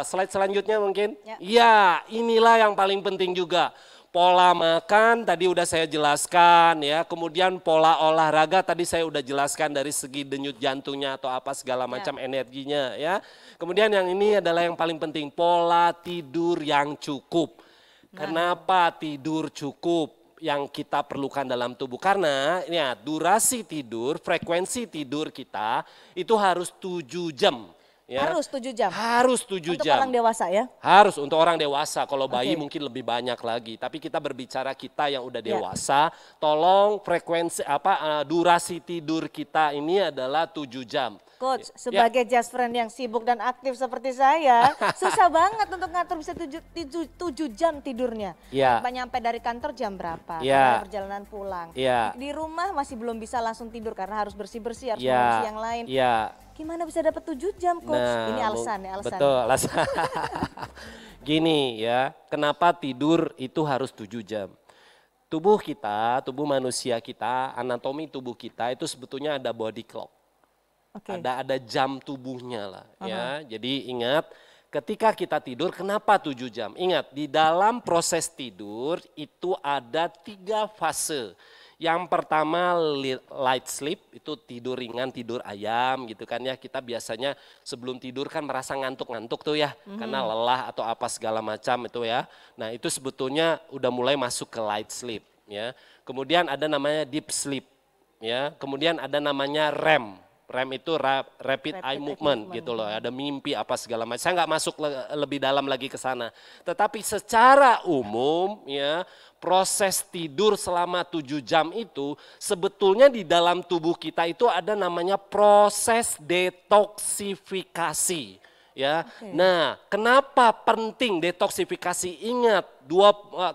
Slide selanjutnya mungkin. Iya, inilah yang paling penting juga. Pola makan tadi udah saya jelaskan ya, kemudian pola olahraga tadi saya udah jelaskan dari segi denyut jantungnya atau apa segala macam energinya ya. Kemudian yang ini adalah yang paling penting, pola tidur yang cukup. Kenapa tidur cukup yang kita perlukan dalam tubuh? Karena ya durasi tidur, frekuensi tidur kita itu harus 7 jam. Ya. Harus 7 jam? Harus 7 jam. Untuk orang dewasa ya? Harus untuk orang dewasa, kalau bayi mungkin lebih banyak lagi. Tapi kita berbicara kita yang udah dewasa, tolong frekuensi durasi tidur kita ini adalah 7 jam. Coach, sebagai just friend yang sibuk dan aktif seperti saya, susah banget untuk ngatur bisa 7 jam tidurnya. Nyampe dari kantor jam berapa, perjalanan pulang. Di rumah masih belum bisa langsung tidur karena harus bersih-bersih, harus ngurusi yang lain. Gimana bisa dapat 7 jam Coach? Nah, ini alasannya. Betul, alasan. Gini ya, kenapa tidur itu harus 7 jam? Tubuh kita, tubuh manusia kita, anatomi tubuh kita itu sebetulnya ada body clock. Ada jam tubuhnya lah ya. Jadi ingat, ketika kita tidur kenapa 7 jam? Ingat, di dalam proses tidur itu ada 3 fase. Yang pertama light sleep, itu tidur ringan, tidur ayam gitu kan ya. Kita biasanya sebelum tidur kan merasa ngantuk-ngantuk tuh ya. Karena lelah atau apa segala macam itu ya. Nah itu sebetulnya udah mulai masuk ke light sleep ya. Kemudian ada namanya deep sleep ya. Kemudian ada namanya REM. REM itu rapid eye movement gitu loh, ada mimpi apa segala macam. Saya nggak masuk lebih dalam lagi ke sana. Tetapi secara umum ya, proses tidur selama 7 jam itu sebetulnya di dalam tubuh kita itu ada namanya proses detoksifikasi. Ya, nah kenapa penting detoksifikasi? Ingat,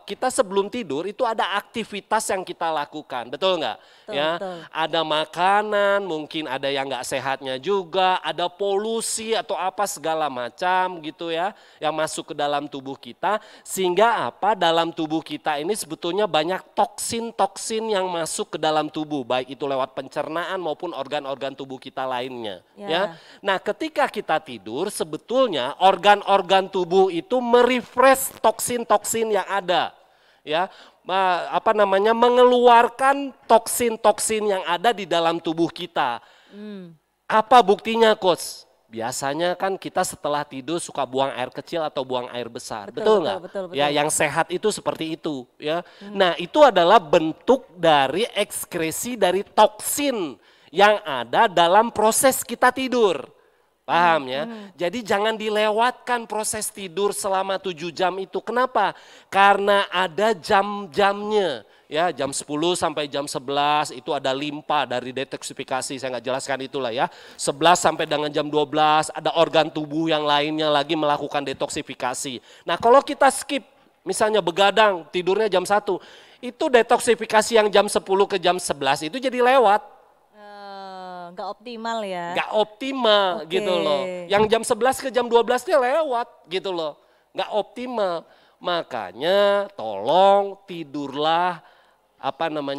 kita sebelum tidur itu ada aktivitas yang kita lakukan, betul nggak? Betul. Ada makanan, mungkin ada yang nggak sehatnya juga, ada polusi atau apa segala macam gitu ya, yang masuk ke dalam tubuh kita, sehingga apa? Dalam tubuh kita ini sebetulnya banyak toksin-toksin yang masuk ke dalam tubuh, baik itu lewat pencernaan maupun organ-organ tubuh kita lainnya. Ya. Nah, ketika kita tidur sebetulnya organ-organ tubuh itu merefresh toksin-toksin yang ada, ya, mengeluarkan toksin-toksin yang ada di dalam tubuh kita. Apa buktinya, Coach? Biasanya kan kita setelah tidur suka buang air kecil atau buang air besar, betul nggak? Betul. Ya, yang sehat itu seperti itu, ya. Nah, itu adalah bentuk dari ekskresi dari toksin yang ada dalam proses kita tidur. Paham ya? Jadi jangan dilewatkan proses tidur selama 7 jam itu. Kenapa? Karena ada jam-jamnya. ya jam 10 sampai jam 11 itu ada limpa dari detoksifikasi, saya nggak jelaskan itulah ya. 11 sampai dengan jam 12 ada organ tubuh yang lainnya lagi melakukan detoksifikasi. Nah kalau kita skip, misalnya begadang tidurnya jam 1, itu detoksifikasi yang jam 10 ke jam 11 itu jadi lewat. Nggak optimal ya? Nggak optimal gitu loh. Yang jam 11 ke jam 12 dia lewat gitu loh. Nggak optimal. Makanya tolong tidurlah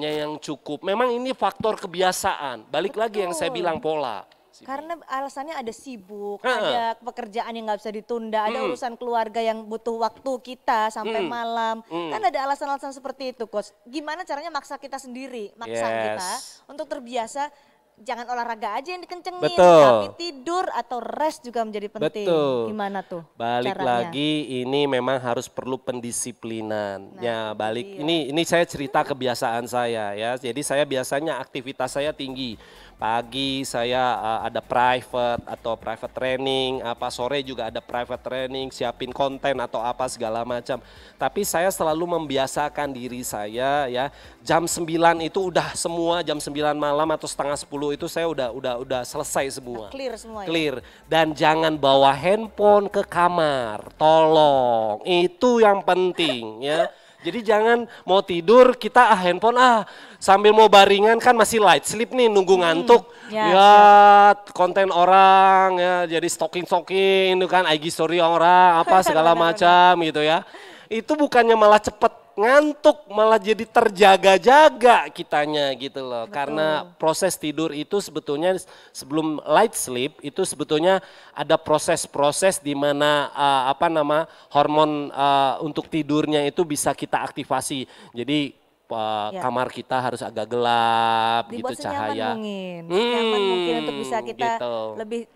yang cukup. Memang ini faktor kebiasaan. Balik lagi yang saya bilang pola. Karena alasannya ada sibuk, ada pekerjaan yang nggak bisa ditunda, ada urusan keluarga yang butuh waktu kita sampai malam. Kan ada alasan-alasan seperti itu, Coach. Gimana caranya maksa kita sendiri, maksa kita untuk terbiasa. Jangan olahraga aja yang dikencengin, tapi tidur atau rest juga menjadi penting. Gimana tuh Balik caranya? lagi ini memang harus perlu pendisiplinan. Ini saya cerita kebiasaan saya ya. Jadi saya biasanya aktivitas saya tinggi. Pagi saya ada private atau private training, sore juga ada private training, siapin konten atau apa segala macam. Tapi saya selalu membiasakan diri saya ya, jam 9 itu udah semua, jam 9 malam atau setengah 10 itu saya udah selesai semua. Clear semua Clear. Dan jangan bawa handphone ke kamar, tolong. Itu yang penting ya. Jadi jangan mau tidur kita handphone sambil mau baringan kan masih light sleep nih nunggu ngantuk. Konten orang ya jadi stalking itu kan IG story orang segala macam gitu ya. Itu bukannya malah cepet ngantuk, malah jadi terjaga-jaga kitanya gitu loh. Karena proses tidur itu sebetulnya sebelum light sleep itu sebetulnya ada proses-proses di mana hormon untuk tidurnya itu bisa kita aktifasi. Jadi kamar kita harus agak gelap dibuat gitu cahaya. Nyaman mungkin untuk bisa kita lebih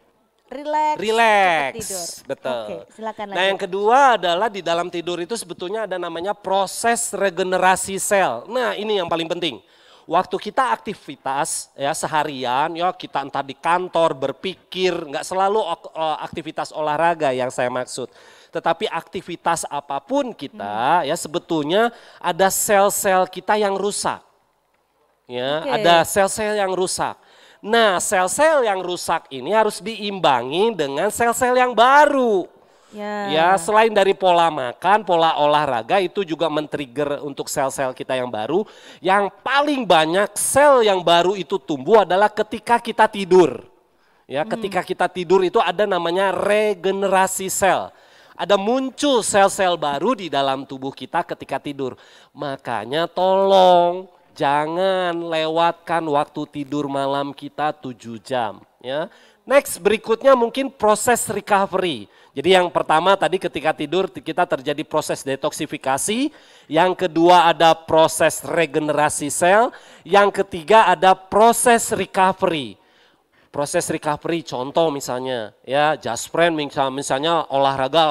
Relax, betul. Silakan nah yang kedua adalah di dalam tidur itu sebetulnya ada namanya proses regenerasi sel. Nah ini yang paling penting. Waktu kita aktivitas ya seharian ya kita entah di kantor berpikir, nggak selalu aktivitas olahraga yang saya maksud. Tetapi aktivitas apapun kita ya sebetulnya ada sel-sel kita yang rusak. Ya, ada sel-sel yang rusak. Nah, sel-sel yang rusak ini harus diimbangi dengan sel-sel yang baru. Ya, selain dari pola makan, pola olahraga itu juga men-trigger untuk sel-sel kita yang baru. Yang paling banyak sel yang baru itu tumbuh adalah ketika kita tidur. Ya, ketika kita tidur itu ada namanya regenerasi sel. Ada muncul sel-sel baru di dalam tubuh kita ketika tidur. Makanya tolong jangan lewatkan waktu tidur malam kita 7 jam. Ya. Next berikutnya mungkin proses recovery. Jadi yang pertama tadi ketika tidur kita terjadi proses detoksifikasi. Yang kedua ada proses regenerasi sel. Yang ketiga ada proses recovery. Proses recovery contoh misalnya ya just friend misalnya olahraga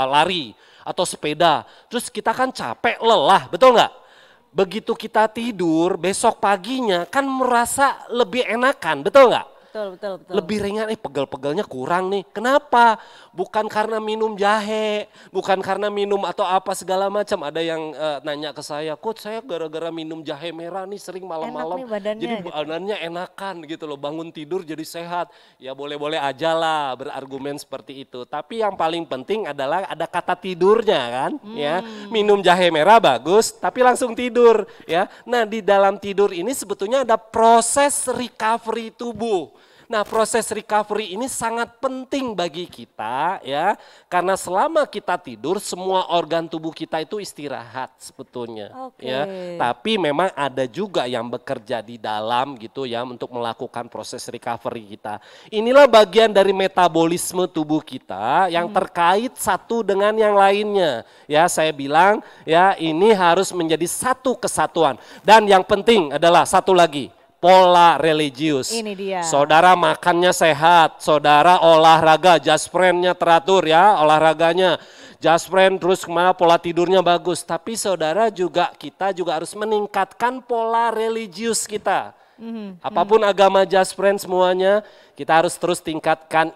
lari atau sepeda. Terus kita kan capek lelah betul nggak? Begitu kita tidur, besok paginya kan merasa lebih enakan, betul nggak? Betul. Lebih ringan, pegel-pegelnya kurang nih. Kenapa? Bukan karena minum jahe, bukan karena minum atau apa segala macam. Ada yang nanya ke saya, Coach saya gara-gara minum jahe merah nih sering malam-malam. Jadi badannya enakan gitu loh, bangun tidur jadi sehat. Ya boleh-boleh aja lah berargumen seperti itu. Tapi yang paling penting adalah ada kata tidurnya kan. Ya, minum jahe merah bagus, tapi langsung tidur. Ya, nah di dalam tidur ini sebetulnya ada proses recovery tubuh. Nah proses recovery ini sangat penting bagi kita ya. Karena selama kita tidur semua organ tubuh kita itu istirahat sebetulnya. Ya. Tapi memang ada juga yang bekerja di dalam gitu ya untuk melakukan proses recovery kita. Inilah bagian dari metabolisme tubuh kita yang terkait satu dengan yang lainnya. Ya saya bilang ya ini harus menjadi satu kesatuan. Dan yang penting adalah satu lagi. Pola religius. Ini dia. Saudara makannya sehat, saudara olahraga, just friend-nya teratur ya, olahraganya. Just friend terus kemana pola tidurnya bagus. Tapi saudara kita juga harus meningkatkan pola religius kita. Apapun agama Just Friends semuanya, kita harus terus tingkatkan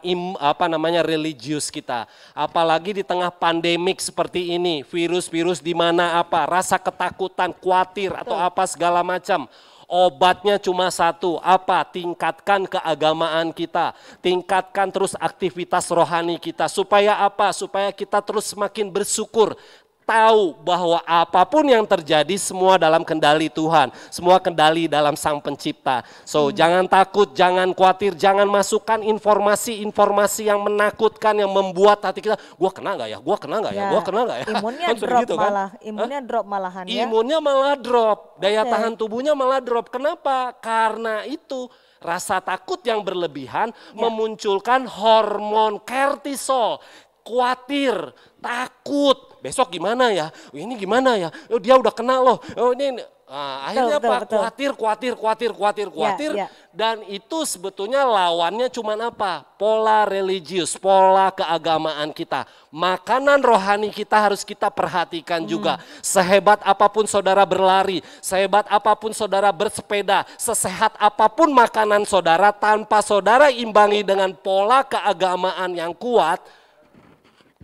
religius kita. Apalagi di tengah pandemik seperti ini, virus-virus di mana rasa ketakutan, khawatir atau apa segala macam. Obatnya cuma satu, tingkatkan keagamaan kita, tingkatkan terus aktivitas rohani kita. Supaya Supaya kita terus semakin bersyukur, tahu bahwa apapun yang terjadi semua dalam kendali Tuhan, semua kendali dalam Sang Pencipta. So jangan takut, jangan khawatir, jangan masukkan informasi-informasi yang menakutkan, yang membuat hati kita, gua kena nggak ya, gua kena nggak ya, gua kena nggak ya. Imunnya drop gitu, malah, imunnya drop malahan ya. Imunnya malah drop, daya tahan tubuhnya malah drop. Kenapa? Karena itu rasa takut yang berlebihan memunculkan hormon kortisol. Khawatir, takut, besok gimana ya, ini gimana ya, dia udah kena loh, akhirnya khawatir, dan itu sebetulnya lawannya cuma pola religius, pola keagamaan kita. Makanan rohani kita harus kita perhatikan juga. Sehebat apapun saudara berlari, sehebat apapun saudara bersepeda, sesehat apapun makanan saudara, tanpa saudara imbangi dengan pola keagamaan yang kuat,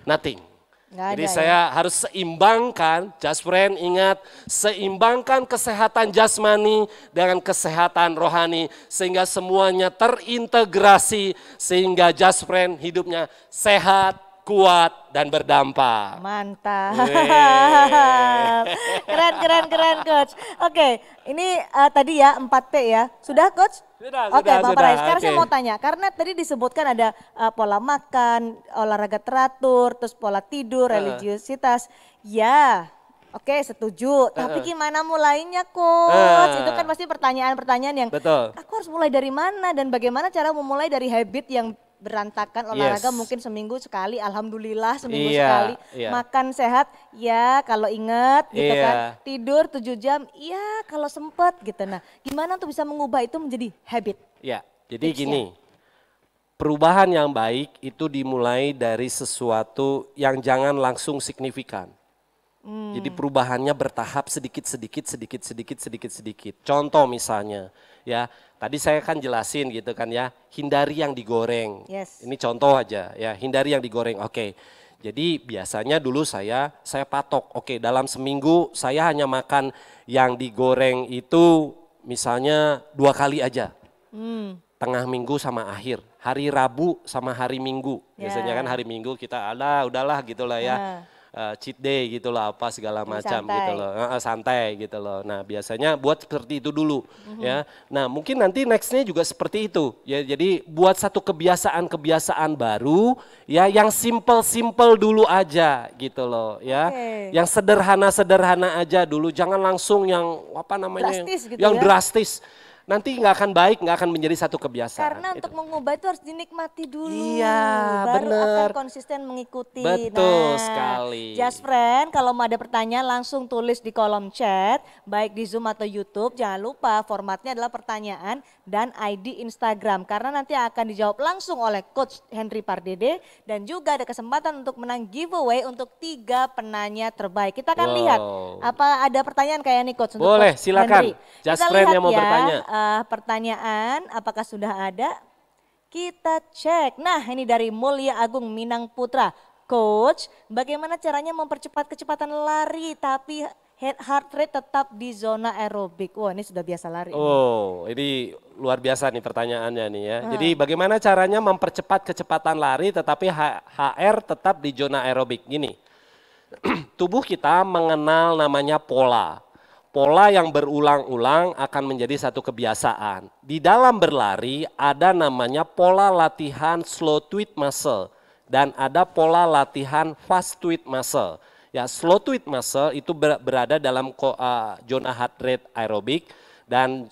nothing. Jadi saya harus seimbangkan, Just Friend ingat, seimbangkan kesehatan jasmani dengan kesehatan rohani. Sehingga semuanya terintegrasi, sehingga Just Friend hidupnya sehat, kuat, dan berdampak. Mantap. Keren Coach. Oke, ini tadi ya 4P ya. Sudah Coach? Oke, Bang Parai. Sekarang saya mau tanya, karena tadi disebutkan ada pola makan, olahraga teratur, terus pola tidur, religiusitas. Ya, oke setuju. Tapi gimana mulainya Coach? Itu kan pasti pertanyaan-pertanyaan yang aku harus mulai dari mana dan bagaimana cara memulai dari habit yang berantakan, olahraga mungkin seminggu sekali, alhamdulillah seminggu sekali, makan sehat, ya kalau inget gitu kan, tidur 7 jam, ya kalau sempet gitu. Nah gimana tuh bisa mengubah itu menjadi habit? Ya, jadi gini, perubahan yang baik itu dimulai dari sesuatu yang jangan langsung signifikan. Jadi perubahannya bertahap sedikit. Contoh misalnya, ya tadi saya kan jelasin gitu kan ya, hindari yang digoreng. Ini contoh aja ya, hindari yang digoreng. Oke. Jadi biasanya dulu saya patok, dalam seminggu saya hanya makan yang digoreng itu misalnya 2 kali aja. Tengah minggu sama akhir, hari Rabu sama hari Minggu. Biasanya kan hari Minggu kita udahlah gitulah ya. Cheat day gitu loh, apa segala macam gitu loh, santai gitu loh. Nah biasanya buat seperti itu dulu ya. Nah mungkin nanti nextnya juga seperti itu ya. Jadi buat satu kebiasaan baru ya, yang simple dulu aja gitu loh ya. Yang sederhana aja dulu, jangan langsung yang drastis gitu yang ya? Drastis. Nanti nggak akan baik, nggak akan menjadi satu kebiasaan. Karena untuk mengubah itu harus dinikmati dulu. Iya, baru bener. akan konsisten mengikuti. Betul sekali. Just Friend, kalau mau ada pertanyaan langsung tulis di kolom chat, baik di Zoom atau YouTube. Jangan lupa formatnya adalah pertanyaan dan ID Instagram. Karena nanti akan dijawab langsung oleh Coach Henry Pardede. Dan juga ada kesempatan untuk menang giveaway untuk 3 penanya terbaik. Kita akan lihat apa ada pertanyaan kayak nih Coach. Untuk boleh, Coach silakan. Henry. Just Friend yang mau ya, bertanya. Pertanyaan apakah sudah ada? Kita cek. Nah ini dari Mulia Agung Minang Putra. Coach, bagaimana caranya mempercepat kecepatan lari tapi heart rate tetap di zona aerobik? Wah ini sudah biasa lari. Oh ini luar biasa nih pertanyaannya nih ya. Jadi bagaimana caranya mempercepat kecepatan lari tetapi HR tetap di zona aerobik? Gini, tubuh kita mengenal namanya pola. Pola yang berulang-ulang akan menjadi satu kebiasaan. Di dalam berlari ada namanya pola latihan slow twitch muscle dan ada pola latihan fast twitch muscle. Ya, slow twitch muscle itu berada dalam zona heart rate aerobik dan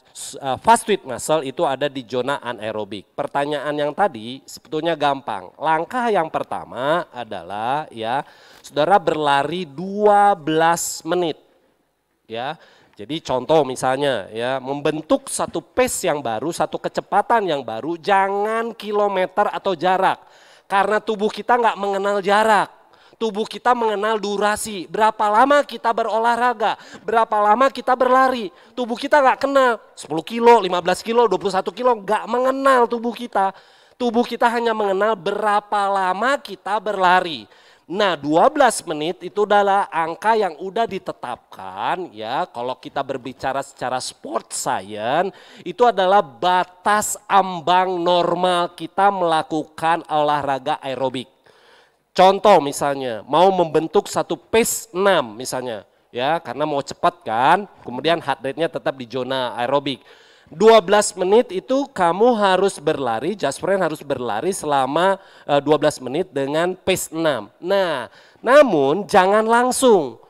fast twitch muscle itu ada di zona anaerobik. Pertanyaan yang tadi sebetulnya gampang. Langkah yang pertama adalah ya, saudara berlari 12 menit. Ya, jadi contoh misalnya ya, membentuk satu pace yang baru, satu kecepatan yang baru, jangan kilometer atau jarak. Karena tubuh kita nggak mengenal jarak. Tubuh kita mengenal durasi, berapa lama kita berolahraga, berapa lama kita berlari. Tubuh kita nggak kenal 10 kilo, 15 kilo, 21 kilo, nggak mengenal tubuh kita. Tubuh kita hanya mengenal berapa lama kita berlari. Nah 12 menit itu adalah angka yang udah ditetapkan ya, kalau kita berbicara secara sport science itu adalah batas ambang normal kita melakukan olahraga aerobik. Contoh misalnya mau membentuk satu pace 6 misalnya ya, karena mau cepat kan, kemudian heart rate-nya tetap di zona aerobik. 12 menit itu kamu harus berlari, just friend harus berlari selama 12 menit dengan pace 6. Nah, namun jangan langsung.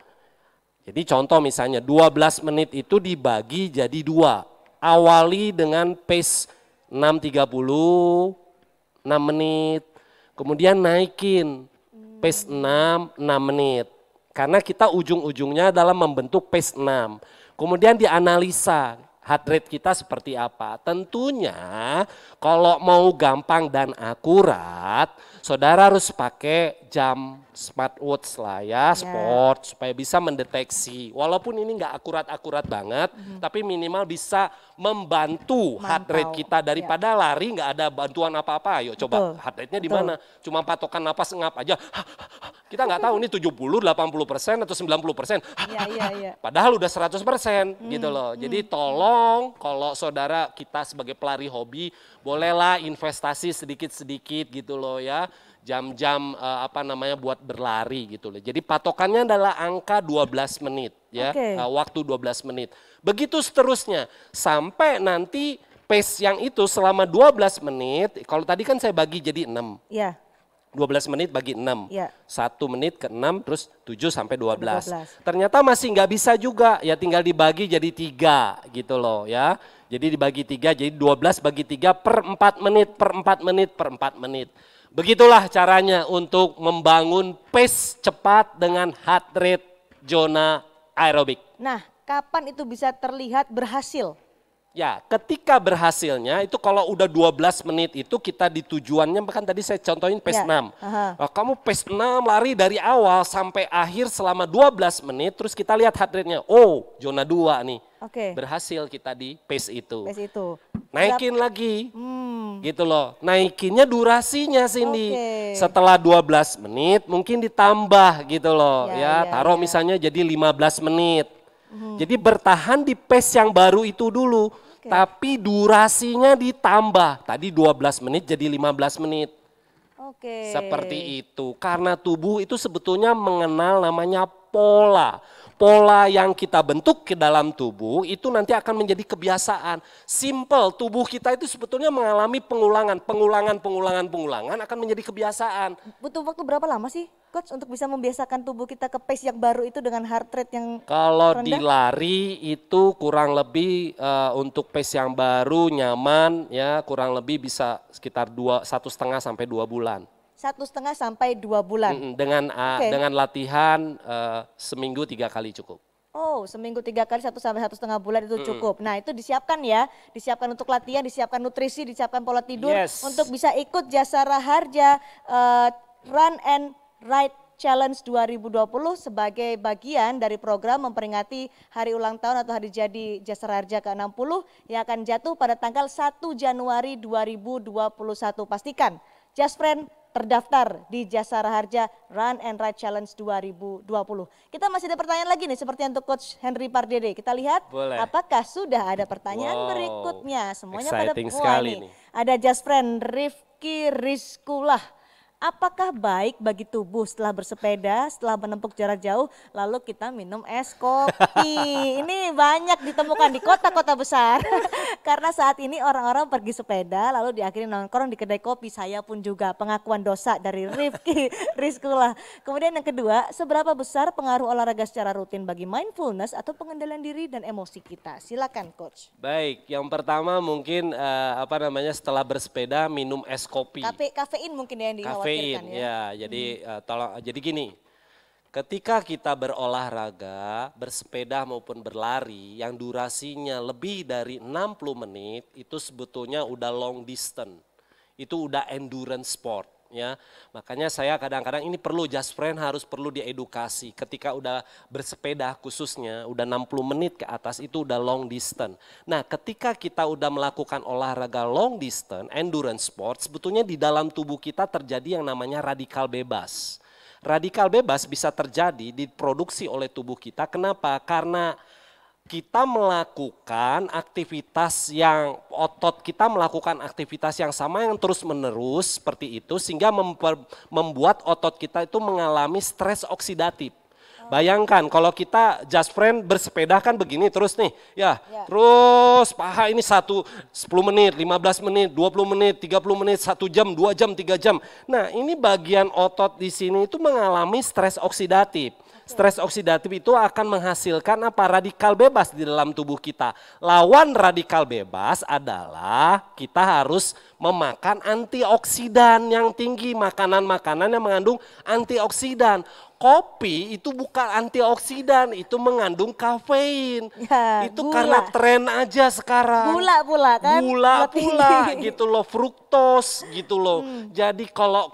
Jadi contoh misalnya 12 menit itu dibagi jadi 2. Awali dengan pace 6.30, 6 menit. Kemudian naikin pace 6 menit. Karena kita ujung-ujungnya adalah membentuk pace 6. Kemudian dianalisa. Heart rate kita seperti apa? Tentunya kalau mau gampang dan akurat, saudara harus pakai jam smartwatch lah ya, sport, supaya bisa mendeteksi. Walaupun ini nggak akurat-akurat banget, tapi minimal bisa membantu heart rate kita daripada lari nggak ada bantuan apa-apa. Ayo coba heart rate-nya di mana? Cuma patokan napas ngap aja. Kita nggak tahu ini 70, 80% atau 90%. Padahal udah 100% gitu loh. Jadi tolong kalau saudara kita sebagai pelari hobi, bolehlah investasi sedikit-sedikit gitu loh ya. Jam-jam buat berlari gitu loh. Jadi patokannya adalah angka 12 menit ya. Waktu 12 menit. Begitu seterusnya sampai nanti pace yang itu selama 12 menit, kalau tadi kan saya bagi jadi 6. Iya. 12 menit bagi 6, 1 menit ke 6 terus 7 sampai 12. Ternyata masih nggak bisa juga, ya tinggal dibagi jadi 3 gitu loh ya. Jadi dibagi 3, jadi 12 bagi 3 per 4 menit, per 4 menit, per 4 menit. Begitulah caranya untuk membangun pace cepat dengan heart rate zona aerobik. Nah, kapan itu bisa terlihat berhasil? Ya, ketika berhasilnya itu kalau udah 12 menit itu kita di tujuannya, kan tadi saya contohin pace 6. Nah, kamu pace 6 lari dari awal sampai akhir selama 12 menit, terus kita lihat heart rate-nya. Oh, zona 2 nih. Berhasil kita di pace itu. Naikin lagi. Gitu loh. Naikinnya durasinya Cindy. Setelah 12 menit mungkin ditambah gitu loh ya. Taruh misalnya jadi 15 menit. Jadi bertahan di pace yang baru itu dulu, tapi durasinya ditambah. Tadi 12 menit jadi 15 menit. Seperti itu. Karena tubuh itu sebetulnya mengenal namanya pola. Pola yang kita bentuk ke dalam tubuh itu nanti akan menjadi kebiasaan. Simple, tubuh kita itu sebetulnya mengalami pengulangan akan menjadi kebiasaan. Butuh waktu berapa lama sih Coach untuk bisa membiasakan tubuh kita ke pace yang baru itu dengan heart rate yang kalau rendah? Di lari itu kurang lebih untuk pace yang baru nyaman ya kurang lebih bisa sekitar 1,5 sampai 2 bulan. 1,5 sampai 2 bulan. Dengan latihan seminggu 3 kali cukup. Oh, seminggu 3 kali 1 sampai 1,5 bulan itu cukup. Nah, itu disiapkan ya, disiapkan untuk latihan, disiapkan nutrisi, disiapkan pola tidur untuk bisa ikut Jasara Harja Run and Ride Challenge 2020 sebagai bagian dari program memperingati hari ulang tahun atau hari jadi Jasara Harja ke-60 yang akan jatuh pada tanggal 1 Januari 2021. Pastikan Just Friend terdaftar di Jasara Harja Run and Ride Challenge 2020. Kita masih ada pertanyaan lagi nih seperti untuk Coach Henry Pardede. Kita lihat apakah sudah ada pertanyaan berikutnya. Semuanya pada nih. Ada Just Friend Rifki Rizkulah. Apakah baik bagi tubuh setelah bersepeda, setelah menempuh jarak jauh, lalu kita minum es kopi? Ini banyak ditemukan di kota-kota besar. Karena saat ini orang-orang pergi sepeda, lalu diakhiri nongkrong di kedai kopi. Saya pun juga, pengakuan dosa dari Rifki Rizkulah. Kemudian yang kedua, seberapa besar pengaruh olahraga secara rutin bagi mindfulness atau pengendalian diri dan emosi kita? Silakan Coach. Baik, yang pertama mungkin setelah bersepeda minum es kopi. Kafein mungkin yang dikhawatirkan. Jadi gini, ketika kita berolahraga, bersepeda maupun berlari yang durasinya lebih dari 60 menit itu sebetulnya udah long distance, itu udah endurance sport ya. Makanya saya kadang-kadang ini perlu just friend harus perlu diedukasi. Ketika udah bersepeda khususnya udah 60 menit ke atas itu udah long distance. Nah, ketika kita udah melakukan olahraga long distance, endurance sport, sebetulnya di dalam tubuh kita terjadi yang namanya radikal bebas. Radikal bebas bisa terjadi diproduksi oleh tubuh kita. Kenapa? Karena kita melakukan aktivitas yang otot kita melakukan aktivitas yang sama yang terus menerus seperti itu sehingga membuat otot kita itu mengalami stres oksidatif. Bayangkan kalau kita just friend bersepeda kan begini terus nih ya, terus paha ini 10 menit, 15 menit, 20 menit, 30 menit, 1 jam, 2 jam, 3 jam. Nah ini bagian otot di sini itu mengalami stres oksidatif. Stres oksidatif itu akan menghasilkan apa? Radikal bebas di dalam tubuh kita. Lawan radikal bebas adalah kita harus memakan antioksidan yang tinggi, makanan-makanan yang mengandung antioksidan. Kopi itu bukan antioksidan, itu mengandung kafein. Ya, itu gula. karena tren aja sekarang. Gula pula kan? Gula pula gitu loh, fruktos gitu loh. Jadi kalau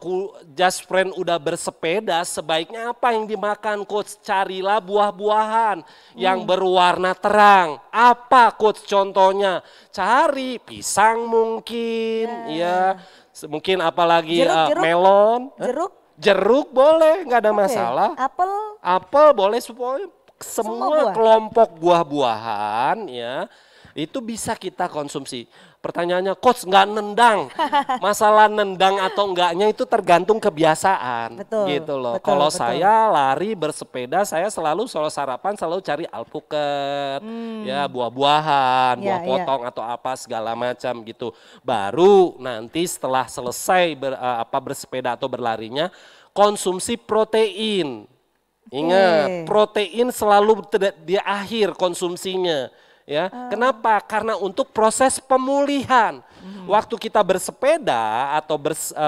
just friend udah bersepeda sebaiknya apa yang dimakan coach? Carilah buah-buahan yang berwarna terang. Apa coach contohnya? Cari pisang mungkin ya. Mungkin apalagi Jeruk. melon. Jeruk? Jeruk boleh, nggak ada masalah. Apel? Apel boleh supaya semua buah. kelompok buah-buahan ya itu bisa kita konsumsi. Pertanyaannya, coach nggak nendang. Masalah nendang atau enggaknya itu tergantung kebiasaan. Betul, Gitu loh. betul, Kalau betul. saya lari bersepeda, saya selalu sarapan selalu cari alpukat, ya buah-buahan, buah Ya, potong atau apa segala macam gitu. Baru nanti setelah selesai bersepeda atau berlarinya, konsumsi protein. Ingat, protein selalu di akhir konsumsinya. Ya, kenapa? Karena untuk proses pemulihan. Waktu kita bersepeda atau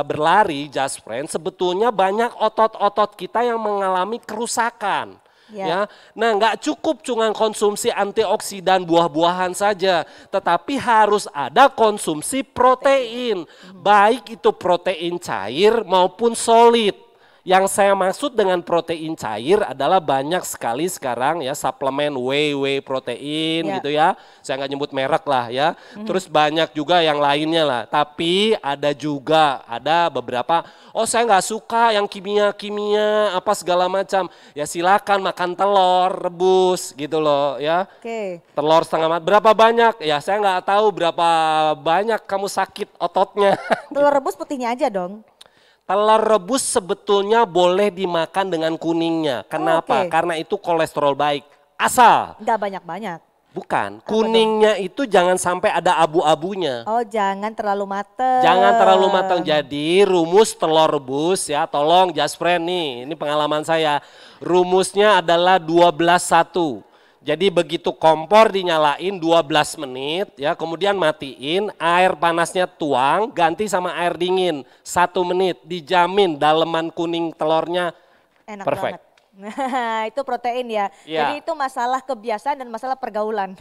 berlari, just friend, sebetulnya banyak otot-otot kita yang mengalami kerusakan. Ya, nah nggak cukup cuma konsumsi antioksidan buah-buahan saja, tetapi harus ada konsumsi protein, baik itu protein cair maupun solid. Yang saya maksud dengan protein cair adalah banyak sekali sekarang ya suplemen whey protein gitu ya. Saya nggak nyebut merek lah ya. Terus banyak juga yang lainnya lah. Tapi ada beberapa, oh saya nggak suka yang kimia-kimia apa segala macam. Ya silakan makan telur rebus gitu loh ya. Telur setengah matang. Berapa banyak? Ya saya nggak tahu berapa banyak kamu sakit ototnya. Telur rebus putihnya aja dong. Telur rebus sebetulnya boleh dimakan dengan kuningnya. Kenapa? Karena itu kolesterol baik. Asal. Nggak banyak-banyak. Bukan. Kuningnya itu jangan sampai ada abu-abunya. Oh jangan terlalu mateng. Jangan terlalu matang. Jadi rumus telur rebus ya. Tolong just friend nih. Ini pengalaman saya. Rumusnya adalah 12-1. Jadi begitu kompor dinyalain 12 menit ya, kemudian matiin, air panasnya tuang, ganti sama air dingin 1 menit, dijamin daleman kuning telurnya enak perfect. banget. Nah itu protein ya. Jadi itu masalah kebiasaan dan masalah pergaulan.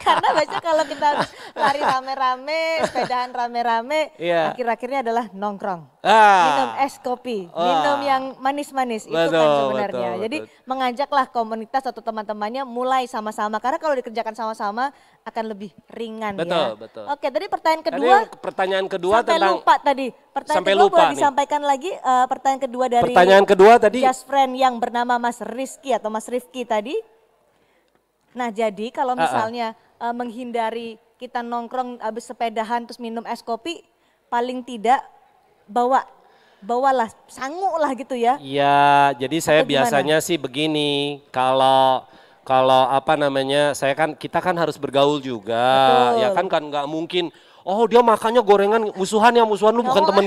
Karena biasanya kalau kita lari rame-rame, sepedahan rame-rame, akhir-akhirnya adalah nongkrong. Minum es kopi, minum yang manis-manis itu kan sebenarnya. Jadi mengajaklah komunitas atau teman-temannya mulai sama-sama. Karena kalau dikerjakan sama-sama akan lebih ringan ya. Betul. Oke tadi pertanyaan kedua. Sampai tentang, lupa tadi. Pertanyaan kedua boleh disampaikan lagi. Pertanyaan kedua dari pertanyaan kedua tadi. Just friend yang bernama Mas Rizky atau Mas Rifki tadi. Nah jadi kalau misalnya menghindari kita nongkrong habis sepedahan terus minum es kopi, paling tidak bawalah sangu lah gitu ya. Iya, jadi saya biasanya sih begini, kalau apa namanya, kita kan harus bergaul juga. Betul. Ya kan nggak mungkin. Oh dia makannya gorengan, musuhan lu bukan teman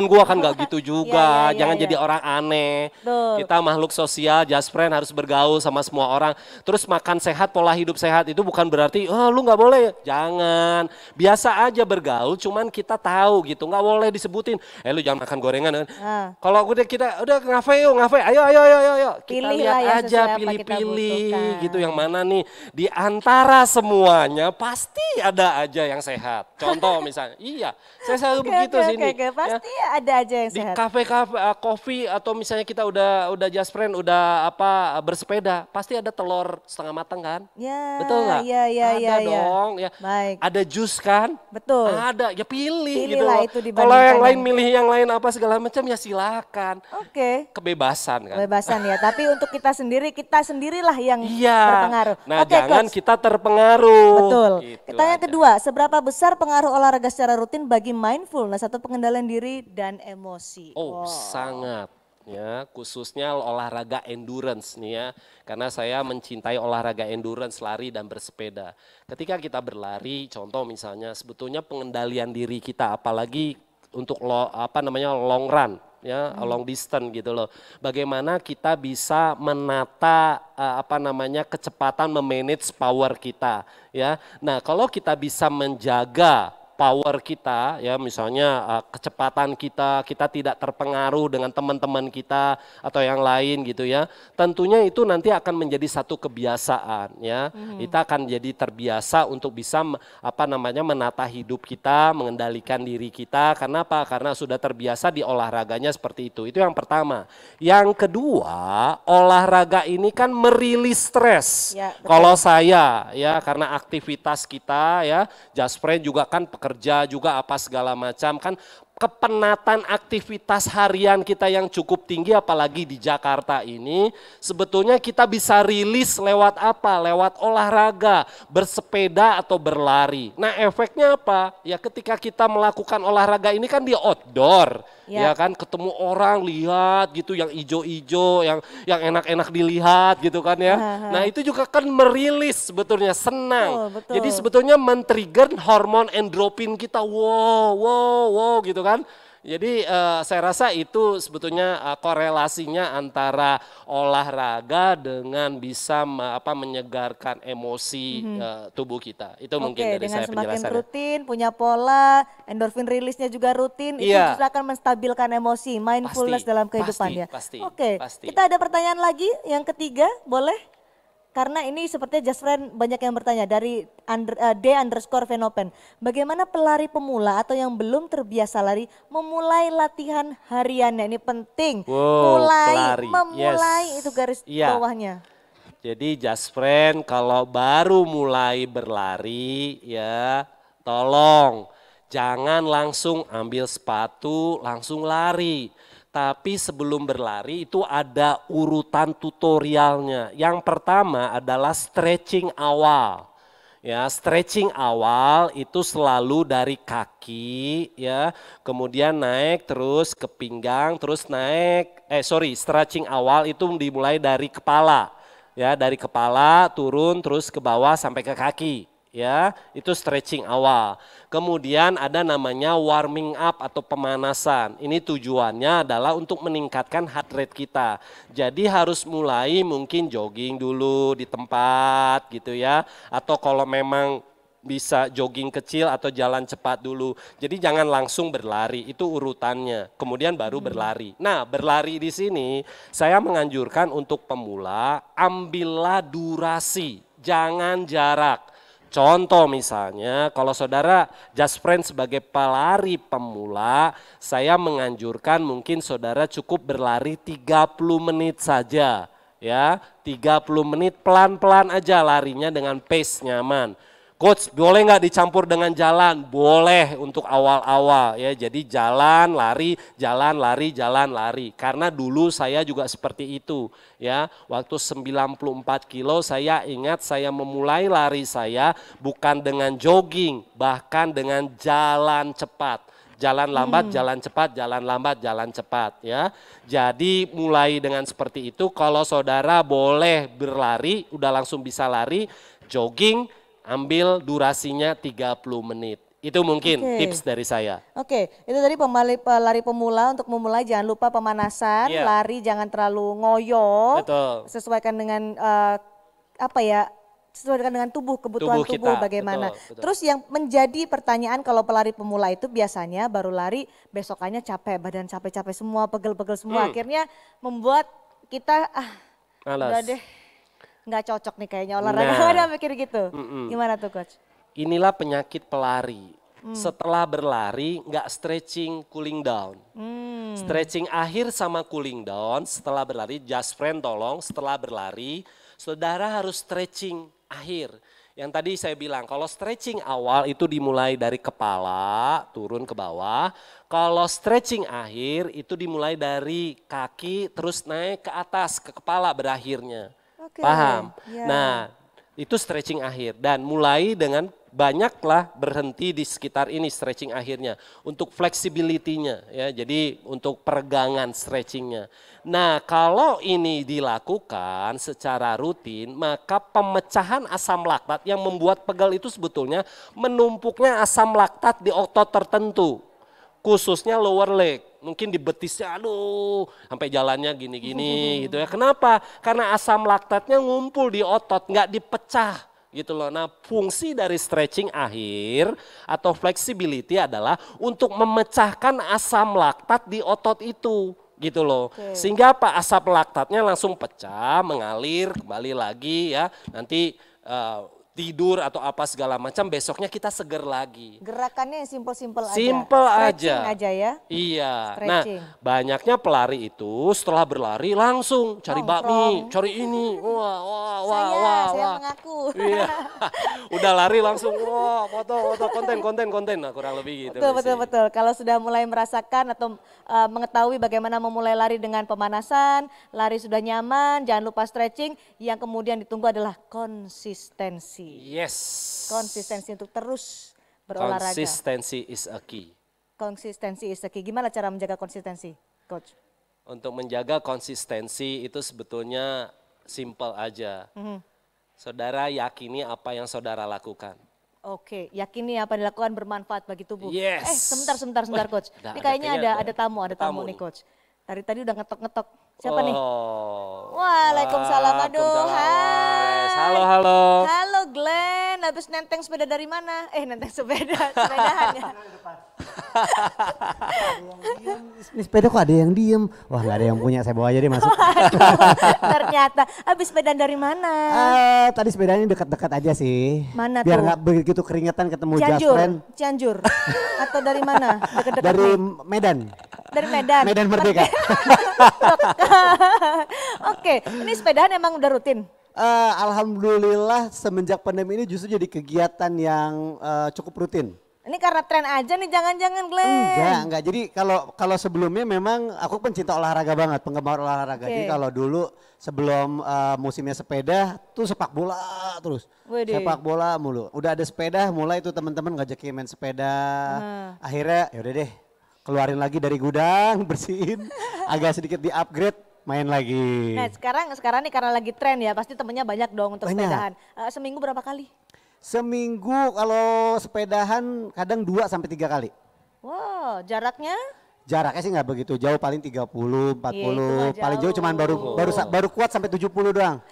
gua kan nggak gitu juga. Jangan jadi orang aneh. Kita makhluk sosial, just friend harus bergaul sama semua orang. Terus makan sehat, pola hidup sehat itu bukan berarti lu nggak boleh. Jangan, biasa aja bergaul. Cuman kita tahu gitu, nggak boleh disebutin. Lu jangan makan gorengan. Kalau kita udah ngafe, ayo. Kita lihat aja, pilih-pilih gitu yang mana nih di antara semuanya pasti ada aja yang sehat. contoh misalnya. Iya, saya selalu begitu sini. Oke. Pasti ada aja yang Di sehat. kafe-kafe, kopi atau misalnya kita udah just friend, udah bersepeda, pasti ada telur setengah matang kan? Ya, Betul nggak? Iya. Ada dong. Ya. Baik. Ada jus kan? Betul. Ada, ya pilih gitu Pilihlah loh. itu dibandingkan Kalau yang lain yang- milih yang lain apa segala macam ya silakan. Oke. Kebebasan kan? Kebebasan ya, tapi untuk kita sendirilah yang Iya. berpengaruh. Nah, Oke, jangan Coach. kita terpengaruh. Betul. Gitu Pertanyaan aja. kedua, seberapa besar pengaruh olahraga secara rutin bagi mindfulness atau pengendalian diri dan emosi? Oh, sangat. Ya, khususnya olahraga endurance nih ya. Karena saya mencintai olahraga endurance, lari dan bersepeda. Ketika kita berlari, contoh misalnya sebetulnya pengendalian diri kita apalagi untuk long run ya, long distance gitu loh. Bagaimana kita bisa menata kecepatan memanage power kita ya. Nah, kalau kita bisa menjaga power kita ya, misalnya kecepatan kita tidak terpengaruh dengan teman-teman kita atau yang lain gitu ya. Tentunya itu nanti akan menjadi satu kebiasaan ya. Kita akan jadi terbiasa untuk bisa menata hidup kita, mengendalikan diri kita. Karena apa? Karena sudah terbiasa di olahraganya seperti itu. Itu yang pertama. Yang kedua, olahraga ini kan merilis stres. Ya, betul. Kalau saya ya, karena aktivitas kita ya, just friend juga kan kerja juga apa segala macam kan, kepenatan aktivitas harian kita yang cukup tinggi apalagi di Jakarta ini, sebetulnya kita bisa rilis lewat apa? Lewat olahraga, bersepeda atau berlari. Nah, efeknya apa? Ya ketika kita melakukan olahraga ini kan di outdoor. Ya kan, ketemu orang, lihat gitu yang ijo-ijo, yang enak-enak dilihat gitu kan ya. Nah, itu juga kan merilis sebetulnya, senang. Betul. Jadi sebetulnya men-trigger hormon endorfin kita, wow gitu kan. Jadi saya rasa itu sebetulnya korelasinya antara olahraga dengan bisa menyegarkan emosi tubuh kita. Itu mungkin dari dengan saya semakin penjelasannya. rutin, punya pola, endorfin rilisnya juga rutin, itu Iya. justru akan menstabilkan emosi, mindfulness dalam kehidupan ya. Pasti. Kita ada pertanyaan lagi, yang ketiga, boleh? Karena ini sepertinya just friend banyak yang bertanya dari D_Venopen. Bagaimana pelari pemula atau yang belum terbiasa lari memulai latihan hariannya? Ini penting. Memulai itu garis bawahnya. Jadi just friend kalau baru mulai berlari ya, tolong jangan langsung ambil sepatu langsung lari. Tapi sebelum berlari itu ada urutan tutorialnya. Yang pertama adalah stretching awal. Ya, stretching awal itu selalu dari kaki ya, kemudian naik terus ke pinggang, terus stretching awal itu dimulai dari kepala. Ya, dari kepala turun terus ke bawah sampai ke kaki. Ya, itu stretching awal. Kemudian ada namanya warming up atau pemanasan. Ini tujuannya adalah untuk meningkatkan heart rate kita. Jadi harus mulai mungkin jogging dulu di tempat gitu ya. Atau kalau memang bisa jogging kecil atau jalan cepat dulu. Jadi jangan langsung berlari, itu urutannya. Kemudian baru berlari. Nah, berlari di sini saya menganjurkan untuk pemula, ambillah durasi, jangan jarak. Contoh misalnya, kalau saudara just friend sebagai pelari pemula, saya menganjurkan mungkin saudara cukup berlari 30 menit saja. Ya, 30 menit pelan-pelan aja larinya dengan pace nyaman. Coach, boleh nggak dicampur dengan jalan? Boleh untuk awal-awal ya. Jadi jalan, lari, jalan, lari, jalan, lari. Karena dulu saya juga seperti itu ya. Waktu 94 kilo saya ingat saya memulai lari saya bukan dengan jogging, bahkan dengan jalan cepat. Jalan lambat, jalan cepat, jalan lambat, jalan cepat ya. Jadi mulai dengan seperti itu, kalau saudara boleh berlari, udah langsung bisa lari, jogging, ambil durasinya 30 menit. Itu mungkin tips dari saya. Oke, itu tadi pelari pemula. Untuk memulai jangan lupa pemanasan, lari jangan terlalu ngoyo. Betul. Sesuaikan dengan sesuaikan dengan kebutuhan tubuh bagaimana. Betul. Terus yang menjadi pertanyaan kalau pelari pemula itu biasanya baru lari besokannya capek, badan capek-capek semua, pegel-pegel semua. Akhirnya membuat kita udah deh nggak cocok nih kayaknya olahraga. Ada mikir gitu. Gimana tuh coach? Inilah penyakit pelari. setelah berlari nggak stretching cooling down. Stretching akhir sama cooling down setelah berlari, just friend tolong setelah berlari, saudara harus stretching akhir. Yang tadi saya bilang kalau stretching awal itu dimulai dari kepala turun ke bawah. Kalau stretching akhir itu dimulai dari kaki terus naik ke atas ke kepala berakhirnya. Paham? Ya. Nah itu stretching akhir dan mulai dengan banyaklah berhenti di sekitar ini stretching akhirnya untuk flexibility-nya ya. Jadi untuk peregangan stretchingnya. Nah kalau ini dilakukan secara rutin maka pemecahan asam laktat yang membuat pegal itu sebetulnya menumpuknya asam laktat di otot tertentu. Khususnya lower leg, mungkin di betisnya aduh sampai jalannya gini-gini gitu ya. Kenapa? Karena asam laktatnya ngumpul di otot, nggak dipecah gitu loh. Nah fungsi dari stretching akhir atau flexibility adalah untuk memecahkan asam laktat di otot itu gitu loh. Sehingga apa? Asam laktatnya langsung pecah, mengalir kembali lagi ya. Nanti tidur atau apa segala macam besoknya kita seger lagi. Gerakannya yang simpel-simpel aja. Simpel Stretching aja. aja ya. Iya. Stretching. Nah, banyaknya pelari itu setelah berlari langsung cari bakmi, cari ini. Saya mengaku. Iya. Udah lari langsung foto konten. Nah, kurang lebih gitu. Betul. Kalau sudah mulai merasakan atau mengetahui bagaimana memulai lari dengan pemanasan, lari sudah nyaman, jangan lupa stretching, yang kemudian ditunggu adalah konsistensi. Yes. Konsistensi untuk terus berolahraga. Consistency is a key. Konsistensi is the key. Gimana cara menjaga konsistensi, Coach? Untuk menjaga konsistensi itu sebetulnya simple aja. Saudara yakini apa yang saudara lakukan. Oke, yakini apa yang dilakukan bermanfaat bagi tubuh. Yes. Sebentar Coach. Ini kayaknya ada tamu nih Coach. Tadi udah ngetok-ngetok. Siapa nih? Waalaikumsalam. Aduh, hai. Halo. Halo Glenn, habis nenteng sepeda dari mana? Nenteng sepedahan ya. Ini sepeda kok ada yang diem? Wah nggak ada yang punya, saya bawa aja deh masuk. Ternyata, habis sepedaan dari mana? Tadi sepedanya dekat-dekat aja sih. Mana Biar tuh? nggak begitu keringetan ketemu just friend. Cianjur. Atau dari mana? Dekat-dekat Dari nih? Medan. Dari Medan. Medan Merdeka. Oke, ini sepedaan emang udah rutin? Alhamdulillah semenjak pandemi ini justru jadi kegiatan yang cukup rutin. Ini karena tren aja nih, jangan-jangan Glenn. Enggak. Jadi kalau sebelumnya memang aku pencinta olahraga banget, penggemar olahraga. Jadi kalau dulu sebelum musimnya sepeda tuh sepak bola terus. Sepak bola mulu. Udah ada sepeda, mulai tuh teman-teman ngajakin main sepeda. Akhirnya yaudah deh, keluarin lagi dari gudang, bersihin, agak sedikit di-upgrade, main lagi. Nah sekarang nih karena lagi tren ya, pasti temennya banyak dong untuk sepedahan. Seminggu berapa kali? Seminggu kalau sepedahan kadang 2 sampai 3 kali. Wow, jaraknya? Jaraknya sih nggak begitu jauh, paling 30, 40, paling jauh cuman baru kuat sampai 70 doang.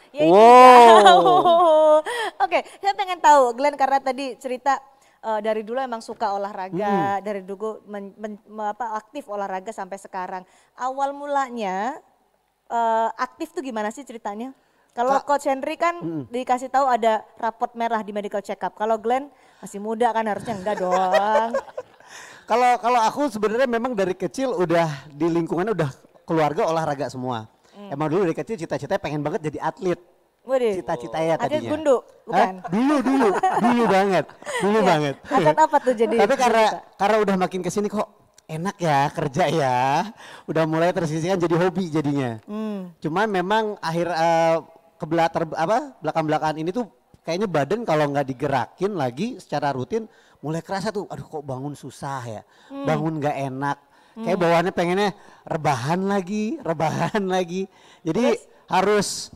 Oke, saya pengen tahu Glenn, karena tadi cerita dari dulu emang suka olahraga, dari dulu aktif olahraga sampai sekarang. Awal mulanya aktif tuh gimana sih ceritanya? Kalau Coach Henry kan dikasih tahu ada rapot merah di medical check up. Kalau Glenn masih muda kan, harusnya enggak dong. Kalau aku sebenarnya memang dari kecil udah di lingkungan udah keluarga olahraga semua. Emang dulu dari kecil cita-citanya pengen banget jadi atlet. Cita-citanya tadinya. Atlet gundu, bukan? Dulu banget. Atlet apa tuh jadi? Tapi karena udah makin kesini kok enak ya kerja ya. Udah mulai tersisihkan jadi hobi jadinya. Cuman memang belakang-belakangan ini tuh kayaknya badan kalau nggak digerakin lagi secara rutin mulai kerasa tuh, aduh kok bangun susah ya, bangun nggak enak, kayak bawaannya pengennya rebahan lagi. Jadi harus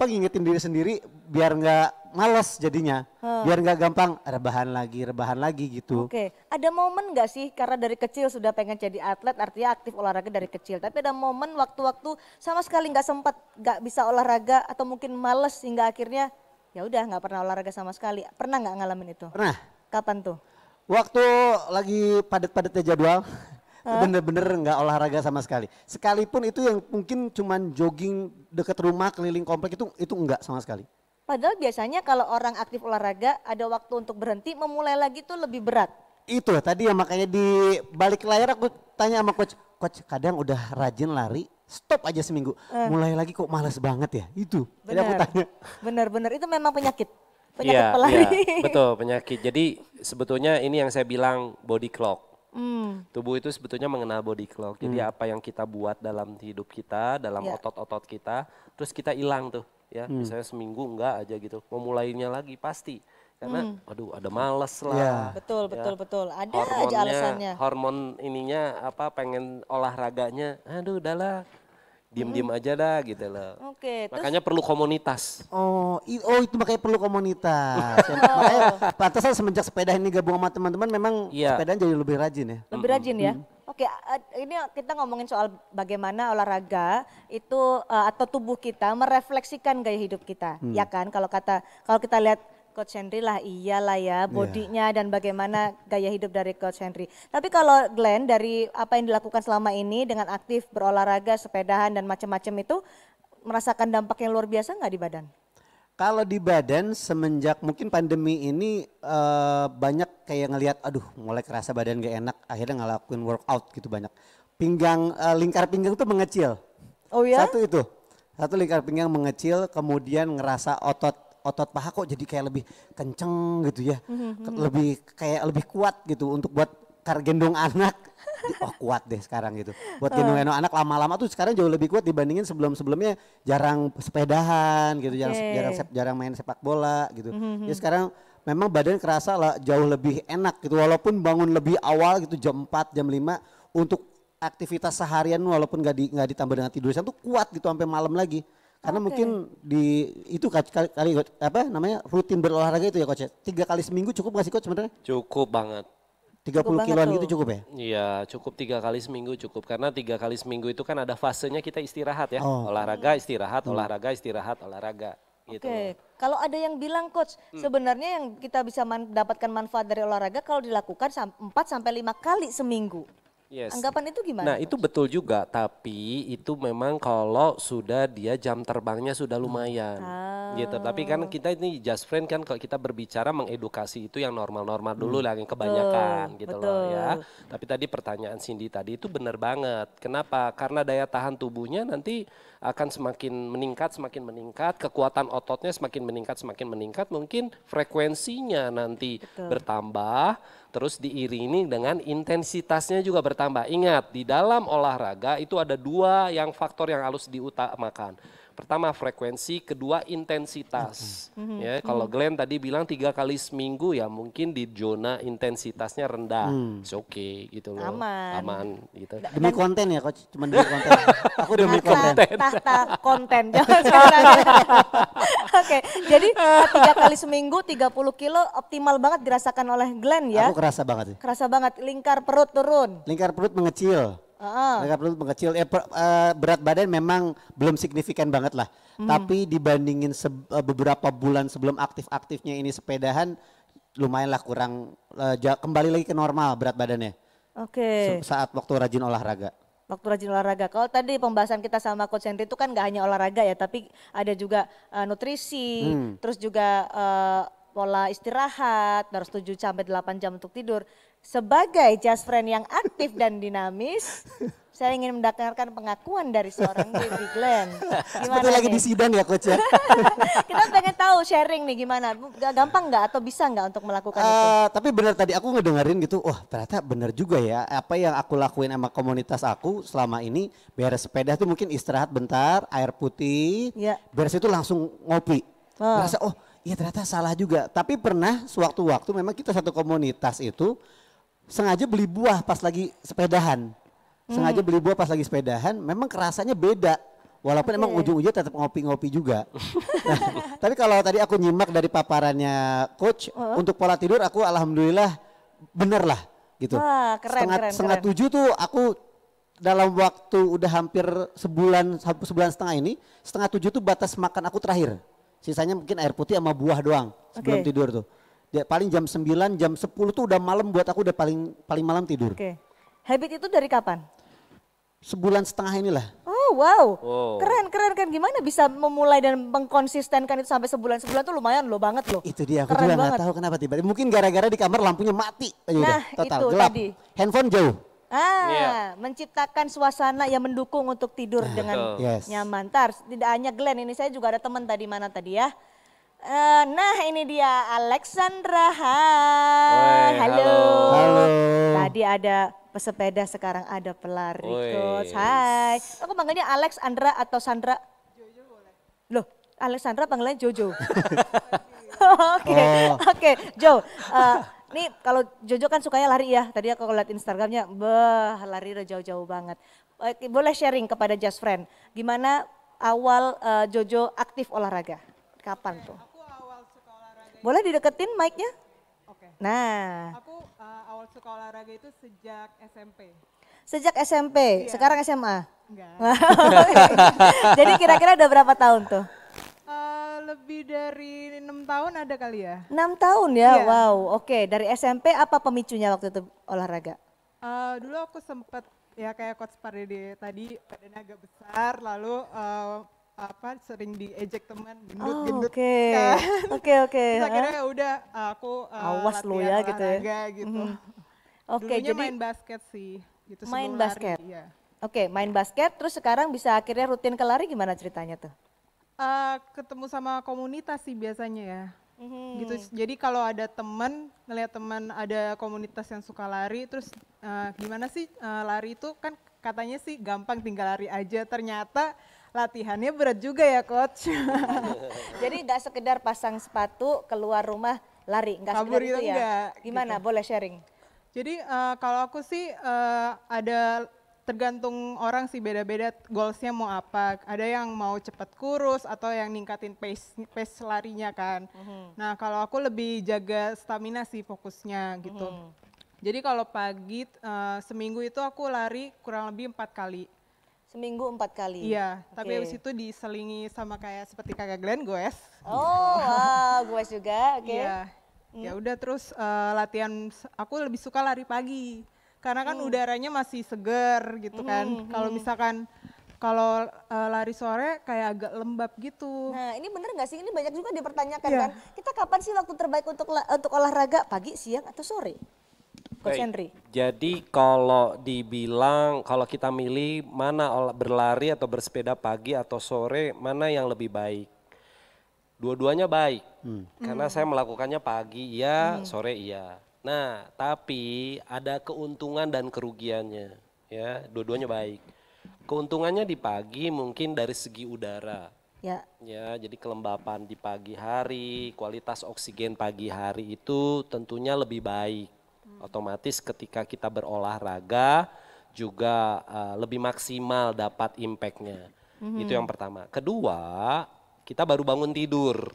ngingetin diri sendiri biar nggak males jadinya, biar nggak gampang rebahan lagi gitu. Oke, ada momen nggak sih karena dari kecil sudah pengen jadi atlet, artinya aktif olahraga dari kecil, tapi ada momen waktu-waktu sama sekali nggak sempat, nggak bisa olahraga atau mungkin males hingga akhirnya ya udah nggak pernah olahraga sama sekali. Pernah nggak ngalamin itu? Pernah. Kapan tuh? Waktu lagi padat-padatnya jadwal, bener-bener nggak olahraga sama sekali. Sekalipun itu yang mungkin cuman jogging dekat rumah keliling komplek itu enggak sama sekali. Padahal biasanya kalau orang aktif olahraga ada waktu untuk berhenti, memulai lagi tuh lebih berat. Itu tadi yang makanya di balik layar aku tanya sama coach, coach kadang udah rajin lari, stop aja seminggu, mulai lagi kok males banget ya, itu. Jadi aku tanya. Benar-benar itu memang penyakit Iya, pelari. iya, betul penyakit. Jadi sebetulnya ini yang saya bilang body clock. Tubuh itu sebetulnya mengenal body clock. Jadi apa yang kita buat dalam hidup kita, dalam otot-otot kita, terus kita hilang tuh. Ya, misalnya seminggu enggak aja gitu. Mau mulainya lagi pasti. Karena aduh ada males lah. Betul, ya. betul. Ada aja alasannya. Hormon ininya apa pengen olahraganya. Aduh udahlah. Diem-diem aja dah gitu loh. Oke, Makanya perlu komunitas. Oh itu makanya perlu komunitas. Makanya pantesan semenjak sepeda ini gabung sama teman-teman memang sepedaan jadi lebih rajin ya. Lebih rajin ya. Oke, ini kita ngomongin soal bagaimana olahraga itu atau tubuh kita merefleksikan gaya hidup kita, ya kan? Kalau kita lihat Coach Henry lah, iyalah ya, bodinya dan bagaimana gaya hidup dari Coach Henry. Tapi kalau Glenn dari apa yang dilakukan selama ini dengan aktif berolahraga, sepedahan dan macam-macam itu merasakan dampak yang luar biasa nggak di badan? Kalau di badan semenjak mungkin pandemi ini banyak kayak ngelihat aduh mulai kerasa badan gak enak, akhirnya ngelakuin workout gitu banyak. Lingkar pinggang tuh mengecil. Oh ya? Satu lingkar pinggang mengecil, kemudian ngerasa otot paha kok jadi kayak lebih kenceng gitu ya. Lebih kuat gitu untuk buat gendong anak. Oh kuat deh sekarang gitu. Buat gendong anak lama-lama tuh sekarang jauh lebih kuat dibandingin sebelum-sebelumnya jarang sepedahan gitu, jarang main sepak bola gitu. Ya sekarang memang badan kerasa lah jauh lebih enak gitu walaupun bangun lebih awal gitu jam 4, jam 5 untuk aktivitas seharian walaupun nggak ditambah dengan tidur siang tuh kuat gitu sampai malam lagi. Karena mungkin rutin berolahraga itu ya coach. 3 kali seminggu cukup nggak sih coach sebenarnya? Cukup banget. 30 kiloan gitu cukup ya? Iya cukup 3 kali seminggu cukup. Karena 3 kali seminggu itu kan ada fasenya kita istirahat ya. Olahraga istirahat, olahraga istirahat, olahraga. Gitu. Oke, kalau ada yang bilang coach sebenarnya yang kita bisa mendapatkan manfaat dari olahraga kalau dilakukan 4 sampai 5 kali seminggu. Yes. Anggapan itu gimana? Nah itu betul juga, tapi itu memang kalau sudah dia jam terbangnya sudah lumayan, gitu. Tapi kan kita ini just friend kan kalau kita berbicara mengedukasi itu yang normal-normal dulu lah yang kebanyakan gitu loh ya. Tapi tadi pertanyaan Cindy tadi itu benar banget. Kenapa? Karena daya tahan tubuhnya nanti akan semakin meningkat, kekuatan ototnya semakin meningkat, mungkin frekuensinya nanti bertambah. Terus diiringi dengan intensitasnya juga bertambah. Ingat, di dalam olahraga itu ada 2 faktor yang harus diutamakan. Pertama frekuensi, kedua intensitas. Ya, kalau Glenn tadi bilang 3 kali seminggu ya mungkin di zona intensitasnya rendah. It's okay gitu loh. Aman gitu. Demi konten ya coach, cuma demi konten. Aku demi konten. Tahta konten. Oke, jadi 3 kali seminggu 30 kilo optimal banget dirasakan oleh Glenn ya. Aku kerasa banget. Kerasa banget, lingkar perut turun. Lingkar perut mengecil. Lingkar perut mengecil. Berat badan memang belum signifikan banget lah. Tapi dibandingin beberapa bulan sebelum aktif-aktifnya ini sepedahan, lumayan lah kurang kembali lagi ke normal berat badannya. Oke. Saat waktu rajin olahraga. Waktu rajin olahraga. Kalau tadi pembahasan kita sama Coach Henry itu kan nggak hanya olahraga ya, tapi ada juga nutrisi, terus juga pola istirahat, harus 7 sampai 8 jam untuk tidur. Sebagai just friend yang aktif dan dinamis, saya ingin mendengarkan pengakuan dari seorang baby Glenn. Seperti lagi di sidang ya coach ya. Kita pengen tahu sharing nih gimana, gampang nggak atau bisa nggak untuk melakukan itu? Tapi benar tadi aku ngedengerin gitu, wah ternyata benar juga ya apa yang aku lakuin sama komunitas aku selama ini. Beres sepeda tuh mungkin istirahat bentar, air putih, beres itu langsung ngopi. Merasa oh iya ternyata salah juga. Tapi pernah sewaktu-waktu memang kita satu komunitas itu sengaja beli buah pas lagi sepedahan. Sengaja beli buah pas lagi sepedahan, memang kerasanya beda. Walaupun emang ujung-ujungnya tetap ngopi-ngopi juga. Nah, tapi kalau tadi aku nyimak dari paparannya coach, untuk pola tidur aku alhamdulillah bener lah gitu. Wah, keren. Setengah 7 tuh aku dalam waktu udah hampir sebulan setengah ini, setengah 7 tuh batas makan aku terakhir. Sisanya mungkin air putih sama buah doang sebelum tidur tuh. Paling jam 9, jam 10 tuh udah malam buat aku udah paling malam tidur. Habit itu dari kapan? Sebulan setengah inilah. Oh Oh wow, Wow. keren. Gimana bisa memulai dan mengkonsistenkan itu sampai sebulan tuh lumayan loh banget loh. Itu dia, aku Keren juga banget. nggak tahu kenapa tiba-tiba. Mungkin gara-gara di kamar lampunya mati. Aja Nah, udah, total itu gelap. tadi. Handphone jauh. Menciptakan suasana yang mendukung untuk tidur dengan Yes. nyaman. Tidak hanya Glenn, ini saya juga ada teman tadi mana tadi ya. Nah ini dia Alexandra, hai. Halo. Tadi ada pesepeda, sekarang ada pelari. Coach. Hai. Aku panggilnya Alex, Andra atau Sandra? Jojo boleh. Loh, Alexandra panggilnya Jojo. Oke, Jo. Nih kalau Jojo kan sukanya lari ya. Tadi aku lihat Instagramnya, lari udah jauh-jauh banget. Boleh sharing kepada Just Friend, gimana awal Jojo aktif olahraga? Kapan tuh? Aku awal suka olahraga. Boleh dideketin mic-nya? Oke. Nah. Aku awal suka olahraga itu sejak SMP. Sejak SMP, sekarang SMA? Enggak. Jadi kira-kira udah berapa tahun tuh? Lebih dari 6 tahun ada kali ya. 6 tahun ya, Iya. wow. Oke, dari SMP apa pemicunya waktu itu olahraga? Dulu aku sempet ya kayak Coach Pardede tadi, badannya agak besar, lalu sering diejek teman gendut-gendut. Oke. Terus akhirnya ya udah aku Awas lo latihan ya gitu ya. olahraga gitu. Oke, Dulunya jadi main basket sih. Gitu, main sebelum basket. Lari, iya. Oke, main basket terus sekarang bisa akhirnya rutin ke lari, gimana ceritanya tuh? Ketemu sama komunitas sih biasanya ya. Gitu. Jadi kalau ada teman, ngeliat teman ada komunitas yang suka lari, terus gimana sih lari itu kan katanya sih gampang tinggal lari aja, ternyata latihannya berat juga ya coach. Jadi nggak sekedar pasang sepatu keluar rumah lari, nggak Kabur sekedar itu itu ya? enggak, Gimana, gitu. boleh sharing? Jadi kalau aku sih ada tergantung orang sih beda-beda goalsnya mau apa. Ada yang mau cepat kurus atau yang ningkatin pace larinya kan. Nah kalau aku lebih jaga stamina sih fokusnya gitu. Jadi kalau pagi seminggu itu aku lari kurang lebih 4 kali. Seminggu 4 kali? Iya, tapi Oke. habis itu diselingi sama kayak seperti kakak Glenn, goes. Oh, wow, gue juga, oke. Iya, ya udah terus latihan, aku lebih suka lari pagi. Karena kan udaranya masih seger gitu kan. Kalau misalkan lari sore kayak agak lembab gitu. Nah ini bener nggak sih? Ini banyak juga dipertanyakan Iya. kan. Kita kapan sih waktu terbaik untuk olahraga? Pagi, siang, atau sore? Coach Baik. Henry. Jadi kalau dibilang, kalau kita milih mana berlari atau bersepeda pagi atau sore, mana yang lebih baik? Dua-duanya baik, karena saya melakukannya pagi iya, sore iya. Nah, tapi ada keuntungan dan kerugiannya, ya. Dua-duanya baik. Keuntungannya di pagi mungkin dari segi udara. Ya. Ya, jadi kelembapan di pagi hari, kualitas oksigen pagi hari itu tentunya lebih baik. Otomatis ketika kita berolahraga juga lebih maksimal dapat impact-nya. Itu yang pertama. Kedua, kita baru bangun tidur.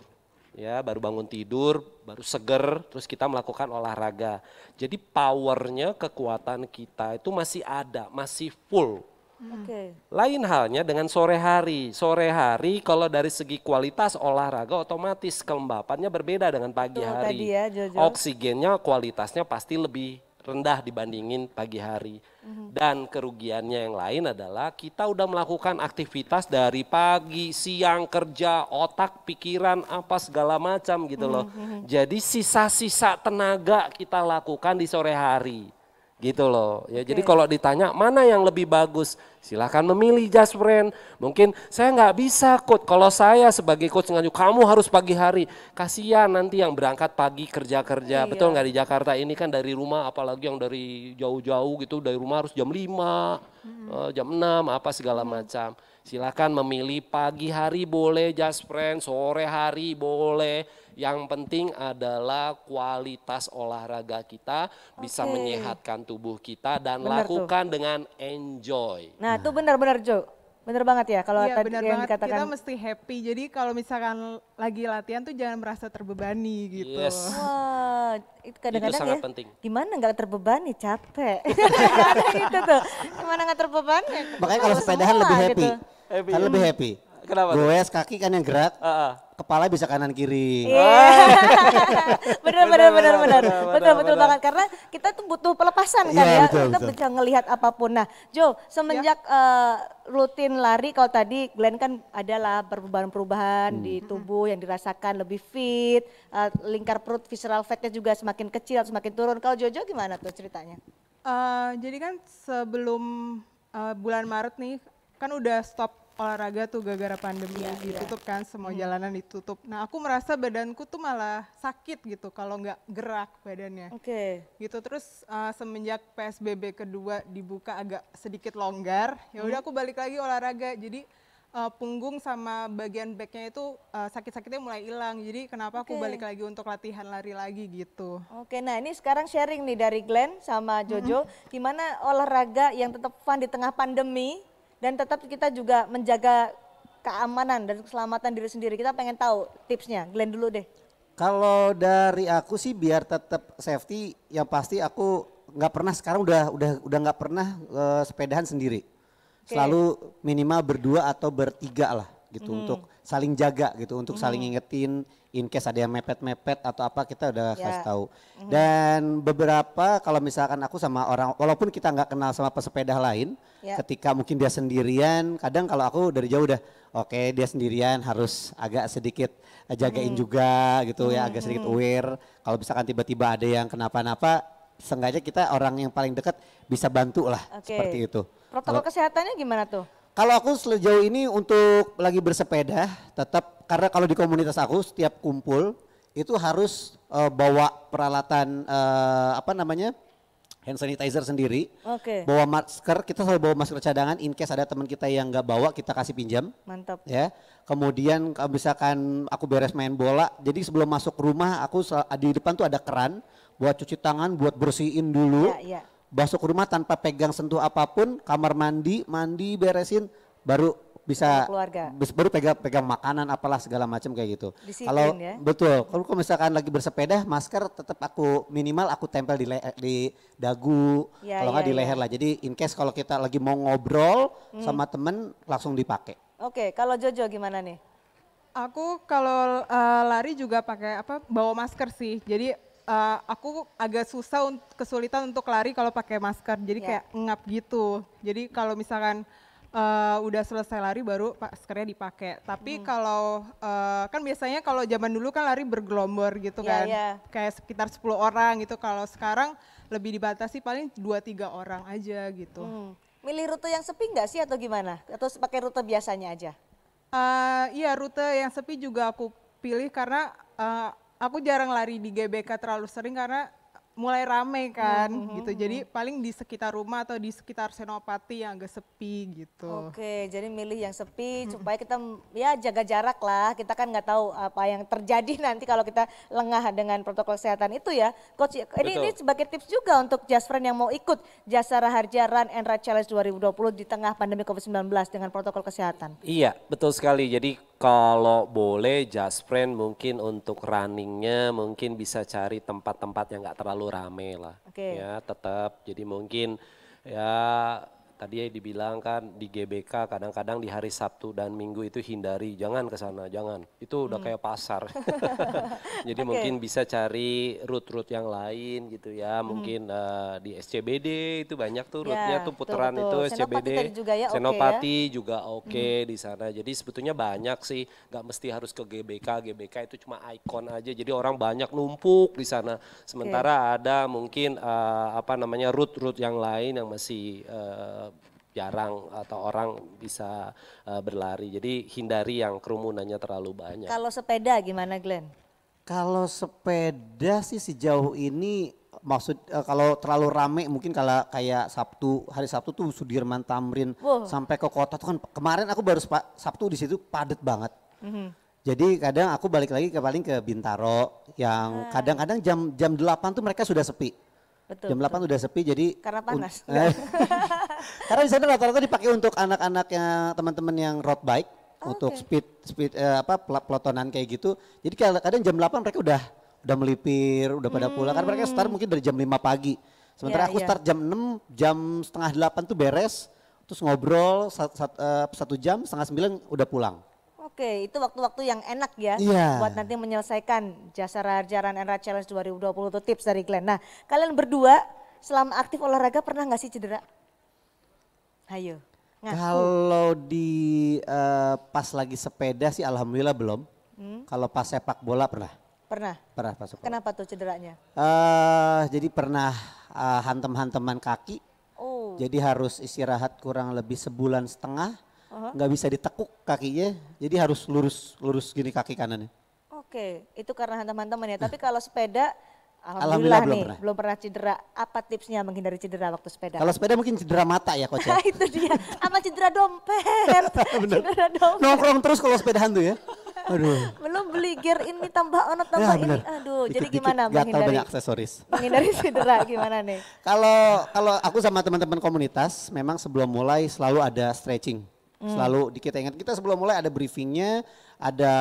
Ya, baru bangun tidur, baru seger, terus kita melakukan olahraga. Jadi powernya, kekuatan kita itu masih ada, masih full. Oke. Lain halnya dengan sore hari. Sore hari kalau dari segi kualitas olahraga otomatis kelembapannya berbeda dengan pagi Betul hari. tadi ya, Jojo. Oksigennya kualitasnya pasti lebih rendah dibandingin pagi hari. Dan kerugiannya yang lain adalah kita udah melakukan aktivitas dari pagi, siang, kerja, otak, pikiran, apa segala macam gitu loh. Jadi sisa-sisa tenaga kita lakukan di sore hari. Gitu loh. Ya, jadi kalau ditanya mana yang lebih bagus, silahkan memilih Just Friend. Mungkin saya nggak bisa coach, kalau saya sebagai coach ngaju kamu harus pagi hari. Kasihan nanti yang berangkat pagi kerja-kerja, betul nggak di Jakarta ini kan dari rumah, apalagi yang dari jauh-jauh gitu, dari rumah harus jam 5, jam 6, apa segala macam. Silahkan memilih pagi hari boleh Just Friend, sore hari boleh. Yang penting adalah kualitas olahraga kita bisa menyehatkan tubuh kita dan Bener lakukan dengan enjoy. Nah itu benar-benar Jo, benar banget ya kalau Iya tadi benar yang banget, dikatakan. kita mesti happy. Jadi kalau misalkan lagi latihan tuh jangan merasa terbebani gitu. Yes. Wah, kadang-kadang sangat ya, penting. gimana nggak terbebani, capek. Gitu tuh, gimana nggak terbebani. Makanya kalau sepedahan lebih happy. Gitu. Kan lebih happy. Kenapa tuh? Goes kaki kan yang gerak, kepala bisa kanan kiri. Benar. Betul banget karena kita tuh butuh pelepasan kan ya. Kita bisa ngelihat apapun. Nah, Jo, semenjak rutin lari, kalau tadi Glenn kan adalah perubahan-perubahan di tubuh yang dirasakan lebih fit, lingkar perut visceral fatnya juga semakin kecil, semakin turun. Kalau Jojo gimana tuh ceritanya? Jadi kan sebelum bulan Maret nih kan udah stop olahraga tuh gara-gara pandemi ditutup kan, semua jalanan ditutup. Nah aku merasa badanku tuh malah sakit gitu kalau nggak gerak badannya. Gitu terus semenjak PSBB kedua dibuka agak sedikit longgar, ya udah aku balik lagi olahraga. Jadi punggung sama bagian backnya itu sakit-sakitnya mulai hilang. Jadi kenapa aku balik lagi untuk latihan lari lagi gitu. Nah ini sekarang sharing nih dari Glenn sama Jojo, gimana olahraga yang tetap fun di tengah pandemi dan tetap kita juga menjaga keamanan dan keselamatan diri sendiri. Kita pengen tahu tipsnya. Glenn dulu deh. Kalau dari aku sih biar tetap safety, yang pasti aku nggak pernah sekarang udah nggak pernah sepedahan sendiri. Selalu minimal berdua atau bertiga lah gitu untuk saling jaga gitu, untuk saling ngingetin in case ada yang mepet-mepet atau apa kita udah kasih tahu. Dan beberapa kalau misalkan aku sama orang walaupun kita nggak kenal sama pesepeda lain, ketika mungkin dia sendirian, kadang kalau aku dari jauh udah oke, dia sendirian harus agak sedikit jagain juga gitu ya, agak sedikit aware. Kalau misalkan tiba-tiba ada yang kenapa-napa, seenggaknya kita orang yang paling dekat bisa bantu lah seperti itu. Protokol kesehatannya gimana tuh? Kalau aku sejauh ini untuk lagi bersepeda tetap, karena kalau di komunitas aku setiap kumpul itu harus bawa peralatan hand sanitizer sendiri, bawa masker, kita selalu bawa masker cadangan in case ada teman kita yang nggak bawa kita kasih pinjam. Mantap. Ya, kemudian kalau misalkan aku beres main bola, jadi sebelum masuk rumah aku di depan tuh ada keran buat cuci tangan, buat bersihin dulu. Masuk rumah tanpa pegang sentuh apapun, kamar mandi beresin, baru bisa baru pegang makanan apalah segala macam kayak gitu. Kalau betul, kalau misalkan lagi bersepeda, masker tetap aku minimal aku tempel di dagu, kalau nggak di leher lah. Jadi in case kalau kita lagi mau ngobrol sama temen langsung dipakai. Kalau Jojo gimana nih? Aku kalau lari juga pakai bawa masker sih. Jadi aku agak kesulitan untuk lari kalau pakai masker, jadi kayak ngap gitu. Jadi kalau misalkan udah selesai lari baru maskernya dipakai. Tapi kalau kan biasanya kalau zaman dulu kan lari bergelombor gitu kan, kayak sekitar 10 orang gitu. Kalau sekarang lebih dibatasi paling 2-3 orang aja gitu. Milih rute yang sepi nggak sih atau gimana? Atau pakai rute biasanya aja? Iya, rute yang sepi juga aku pilih karena aku jarang lari di GBK terlalu sering karena mulai rame kan gitu. Jadi paling di sekitar rumah atau di sekitar Senopati yang agak sepi gitu. Jadi milih yang sepi supaya kita ya jaga jarak lah. Kita kan nggak tahu apa yang terjadi nanti kalau kita lengah dengan protokol kesehatan itu ya. Coach, ini sebagai tips juga untuk Just Friend yang mau ikut Jasara Harja Run and Ride Challenge 2020 di tengah pandemi COVID-19 dengan protokol kesehatan. Iya, betul sekali. Jadi kalau boleh Just Friend mungkin untuk runningnya mungkin bisa cari tempat-tempat yang nggak terlalu rame lah. Ya tetap, jadi mungkin ya tadi dibilang kan di GBK kadang-kadang di hari Sabtu dan Minggu itu hindari, jangan ke sana, jangan. Itu udah kayak pasar. Jadi mungkin bisa cari rute-rute yang lain gitu ya. Mungkin di SCBD itu banyak tuh rute-nya tuh putaran itu SCBD. Senopati juga oke di sana. Jadi sebetulnya banyak sih, nggak mesti harus ke GBK. GBK itu cuma ikon aja. Jadi orang banyak numpuk di sana. Sementara ada mungkin rute-rute yang lain yang masih jarang atau orang bisa berlari. Jadi hindari yang kerumunannya terlalu banyak. Kalau sepeda gimana Glenn? Kalau sepeda sih sejauh ini kalau terlalu rame mungkin kalau kayak hari Sabtu tuh Sudirman Tamrin sampai ke kota tuh kan kemarin aku baru Sabtu di situ padat banget. Jadi kadang aku balik lagi paling ke Bintaro yang kadang-kadang jam 8 tuh mereka sudah sepi. Jam 8 udah sepi jadi karena panas. Karena di sana rata-rata dipakai untuk anak-anaknya teman-teman yang road bike untuk speed pelotonan kayak gitu. Jadi kadang jam 8 mereka udah melipir, udah pada pulang karena mereka start mungkin dari jam 5 pagi. Sementara aku start jam 6, jam setengah 8 tuh beres, terus ngobrol 1 jam, setengah 9 udah pulang. Oke, itu waktu-waktu yang enak ya Iya. buat nanti menyelesaikan Jasara Harja Run and Ride Challenge 2020 itu tips dari Glenn. Nah, kalian berdua selama aktif olahraga pernah nggak sih cedera? Ayo, ngaku. Kalau di pas lagi sepeda sih alhamdulillah belum. Kalau pas sepak bola pernah. Pernah? Pernah pas sepak bola. Kenapa tuh cederanya? Jadi pernah hantem-hanteman kaki. Oh. Jadi harus istirahat kurang lebih sebulan setengah. Nggak bisa ditekuk kakinya. Jadi harus lurus gini kaki kanannya. Oke, itu karena hantam-hantaman ya. Tapi kalau sepeda, Alhamdulillah alhamdulillah nih belum belum pernah cedera. Apa tipsnya menghindari cedera waktu sepeda? Kalau sepeda mungkin cedera mata ya coach ya. Itu dia, sama cedera dompet. Cedera dompet. Nongkrong terus kalau sepedahan tuh ya. Aduh. Belum beli gear ini tambah ono tambah ini. bener. Aduh, jadi Dikit-dikit gimana gatal menghindari banyak aksesoris. menghindari cedera gimana nih? Kalau aku sama teman-teman komunitas memang sebelum mulai selalu ada stretching. Selalu kita ingat kita sebelum mulai ada briefingnya, ada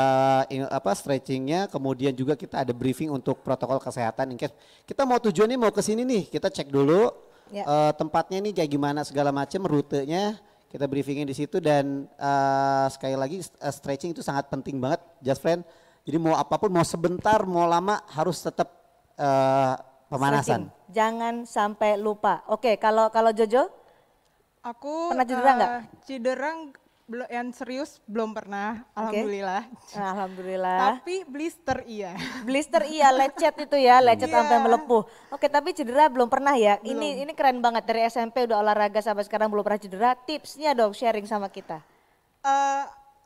stretchingnya, kemudian juga kita ada briefing untuk protokol kesehatan. In case kita mau tujuannya mau ke sini nih, kita cek dulu Ya. tempatnya nih kayak gimana segala macam, rutenya kita briefingin di situ dan sekali lagi stretching itu sangat penting banget, just friend. Jadi mau apapun, mau sebentar, mau lama harus tetap pemanasan. Stretching. Jangan sampai lupa. Oke, kalau Jojo? Aku Pernah cedera nggak? Cedera yang serius belum pernah, alhamdulillah. Alhamdulillah. Tapi blister iya. Blister iya, lecet itu ya, lecet Iya. sampai melepuh. Oke, tapi cedera belum pernah ya. Ini keren banget, dari SMP udah olahraga sampai sekarang belum pernah cedera. Tipsnya dong sharing sama kita.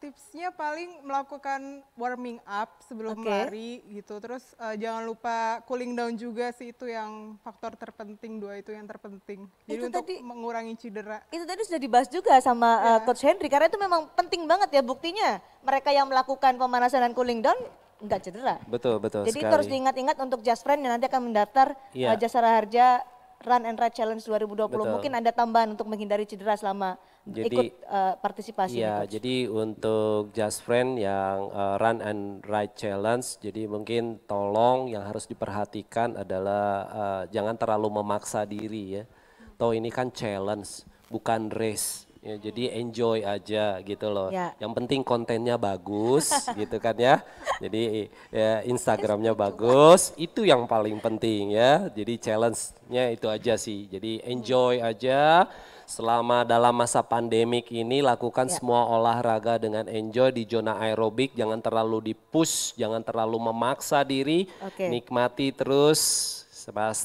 Tipsnya paling melakukan warming up sebelum Oke. lari gitu. Terus jangan lupa cooling down juga sih, itu yang faktor terpenting, dua itu yang terpenting. Jadi Itu untuk tadi- mengurangi cedera. Itu tadi sudah dibahas juga sama Coach Henry, karena itu memang penting banget ya buktinya. Mereka yang melakukan pemanasan dan cooling down nggak cedera. Betul Jadi itu sekali. harus diingat-ingat untuk Just Friend yang nanti akan mendaftar Iya. Jasara Harja Run and Ride Challenge 2020. Betul. Mungkin ada tambahan untuk menghindari cedera selama ikut partisipasi. nih, Iya, Coach. jadi untuk Just Friend yang Run and Ride Challenge, jadi mungkin tolong yang harus diperhatikan adalah jangan terlalu memaksa diri ya. Toh ini kan challenge, bukan race. Ya, jadi enjoy aja gitu loh. Ya. Yang penting kontennya bagus gitu kan ya. Jadi ya, Instagramnya bagus, itu yang paling penting ya. Jadi challenge-nya itu aja sih. Jadi enjoy aja. Selama dalam masa pandemik ini lakukan Ya. semua olahraga dengan enjoy di zona aerobik, jangan terlalu di-push, jangan terlalu memaksa diri, Oke. nikmati terus.